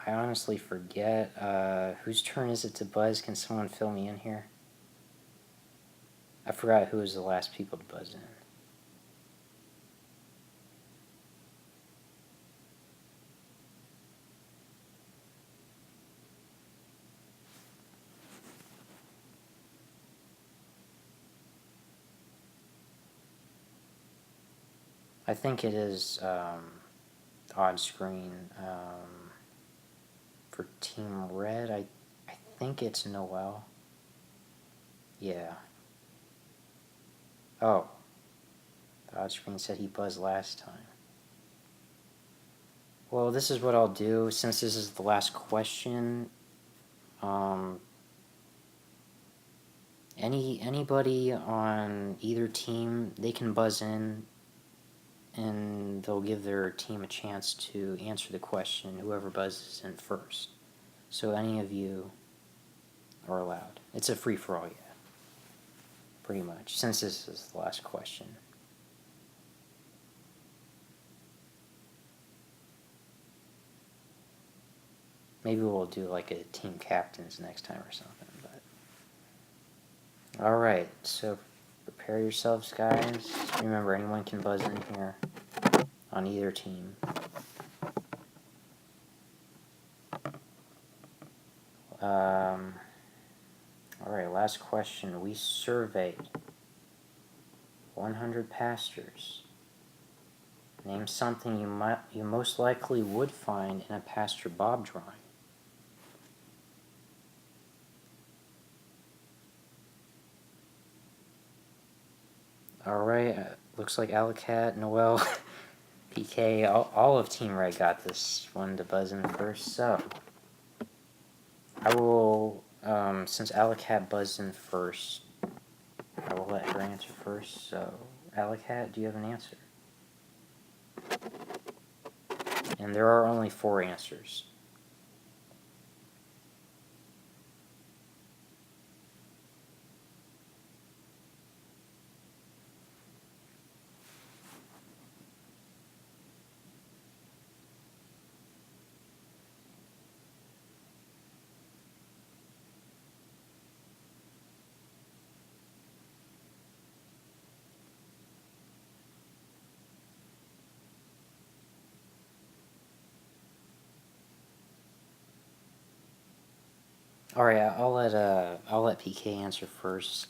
honestly forget whose turn is it to buzz. Can someone fill me in here? I forgot who was the last people to buzz in. I think it is odd screen for Team Red. I think it's Noel. Yeah. Oh. The odd screen said he buzzed last time. Well, this is what I'll do. Since this is the last question, anybody on either team, they can buzz in and they'll give their team a chance to answer the question, whoever buzzes in first. So any of you are allowed. It's a free-for-all, yeah. Pretty much, since this is the last question. Maybe we'll do like a team captains next time or something. But alright, so prepare yourselves, guys. Remember, anyone can buzz in here on either team. Alright, last question. We surveyed 100 pastors. Name something you most likely would find in a Pastor Bob drawing. Alright, looks like Alicat, Noel, PK, all of Team Red got this one to buzz in first, so I will, since Alicat buzzed in first, I will let her answer first. So, Alicat, do you have an answer? And there are only 4 answers. Alright, I'll let PK answer first.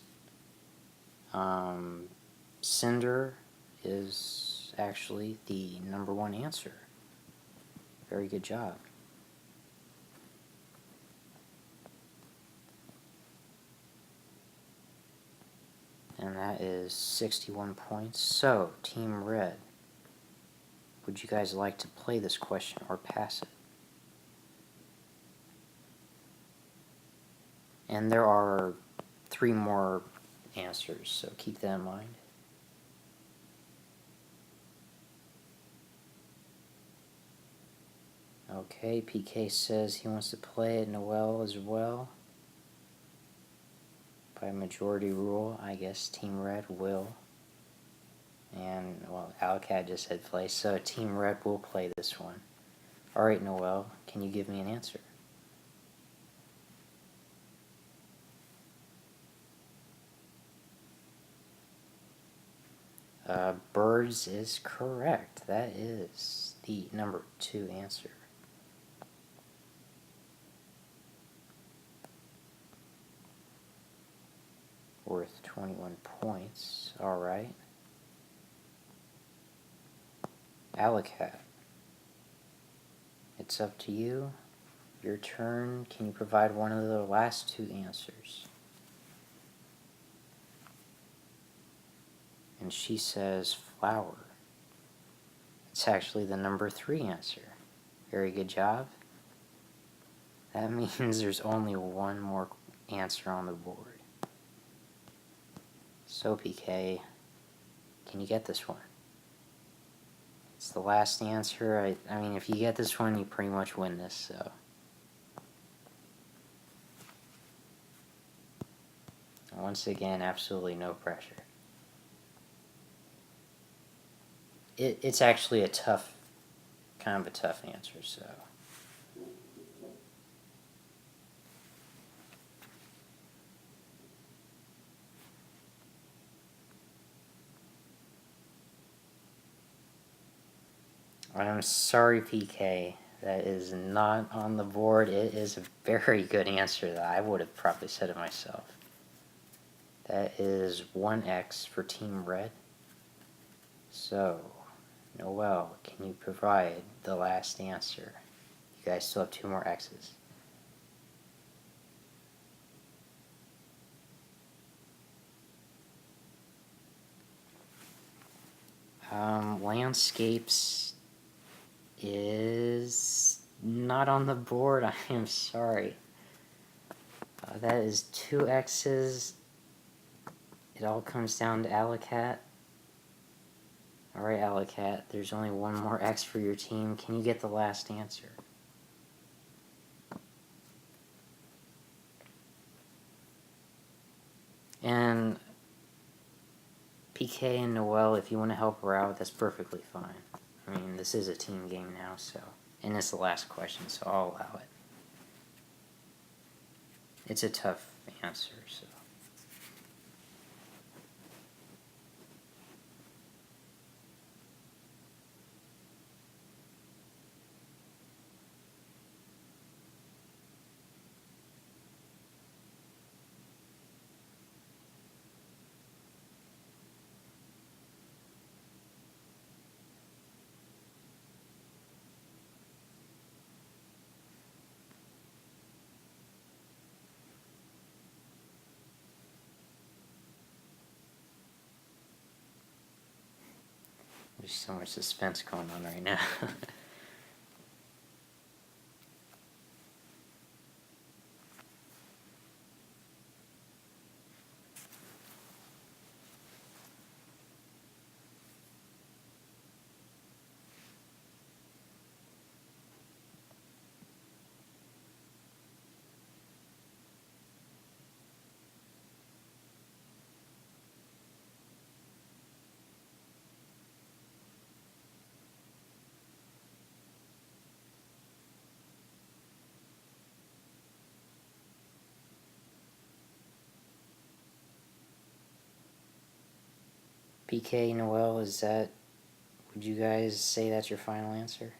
Cinder is actually the number 1 answer. Very good job. And that is 61 points. So, Team Red, would you guys like to play this question or pass it? And there are 3 more answers, so keep that in mind. Okay, PK says he wants to play it. Noel as well. By majority rule, I guess Team Red will. And, well, Alcat just said play, so Team Red will play this one. Alright, Noel, can you give me an answer? Birds is correct. That is the number 2 answer. Worth 21 points. Alright. Alacat, it's up to you. Your turn. Can you provide one of the last 2 answers? And she says flower. It's actually the number 3 answer. Very good job. That means there's only one more answer on the board. So PK, can you get this one? It's the last answer. I mean, if you get this one, you pretty much win this, so. Once again, absolutely no pressure. It's actually kind of a tough answer, so. I'm sorry, PK. That is not on the board. It is a very good answer that I would have probably said it myself. That is 1x for Team Red. So, Noel, can you provide the last answer? You guys still have 2 more X's. Landscapes is not on the board. I am sorry. That is 2 X's. It all comes down to Alacat. Alright, Alacat, there's only 1 more X for your team. Can you get the last answer? And PK and Noel, if you want to help her out, that's perfectly fine. I mean, this is a team game now, so. And it's the last question, so I'll allow it. It's a tough answer, so. There's so much suspense going on right now. PK, Noel, would you guys say that's your final answer?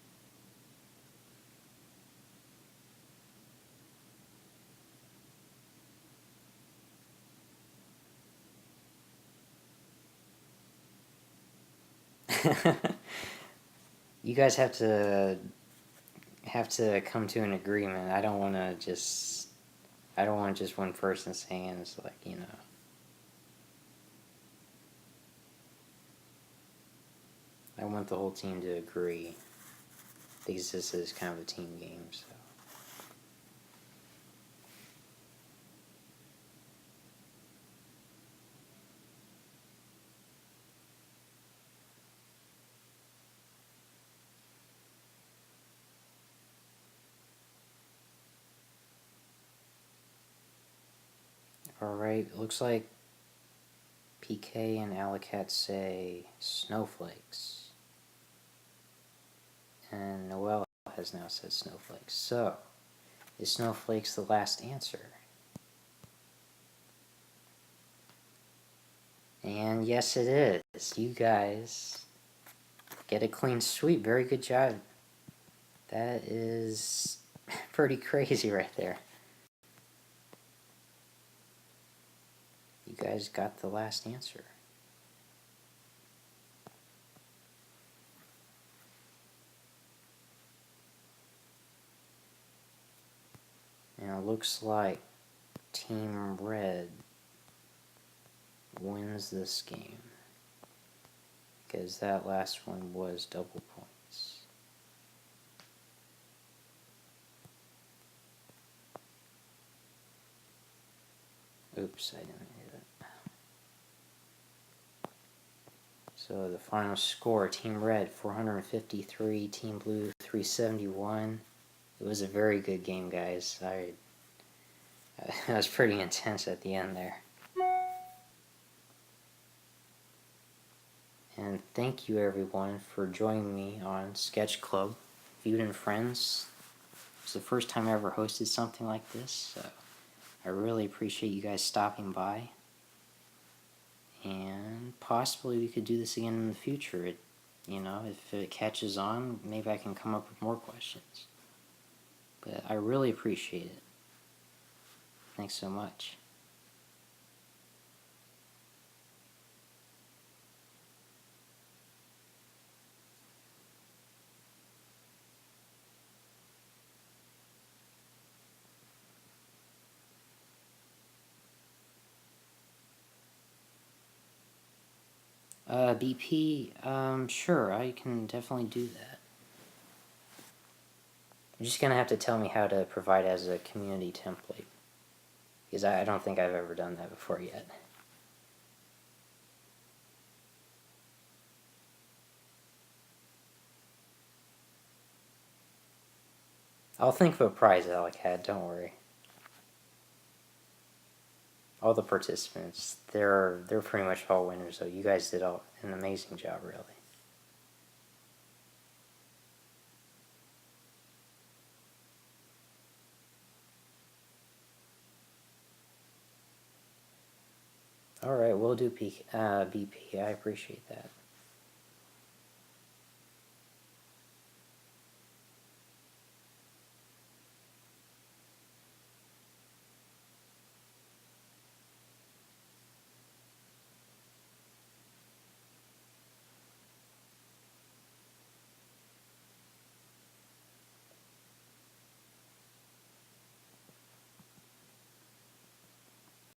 You guys have to have to come to an agreement. I don't want to just one person saying it's like, you know. I want the whole team to agree because this is kind of a team game, so. Alright, looks like PK and Alicat say snowflakes. And Noel has now said snowflakes. So, is snowflakes the last answer? And yes, it is. You guys get a clean sweep. Very good job. That is pretty crazy right there. You guys got the last answer. And it looks like Team Red wins this game, because that last one was double points. Oops, I didn't hit it. So the final score, Team Red 453, Team Blue 371. It was a very good game, guys. It was pretty intense at the end there. And thank you everyone for joining me on Sketch Club, Feud and Friends. It's the first time I ever hosted something like this, so I really appreciate you guys stopping by. And possibly we could do this again in the future. You know, if it catches on, maybe I can come up with more questions. But I really appreciate it. Thanks so much. BP, sure, I can definitely do that. You're just gonna have to tell me how to provide as a community template, because I don't think I've ever done that before yet. I'll think of a prize Alicat, don't worry. All the participants, they're pretty much all winners, so you guys did an amazing job, really. Alright, we'll do BP. I appreciate that.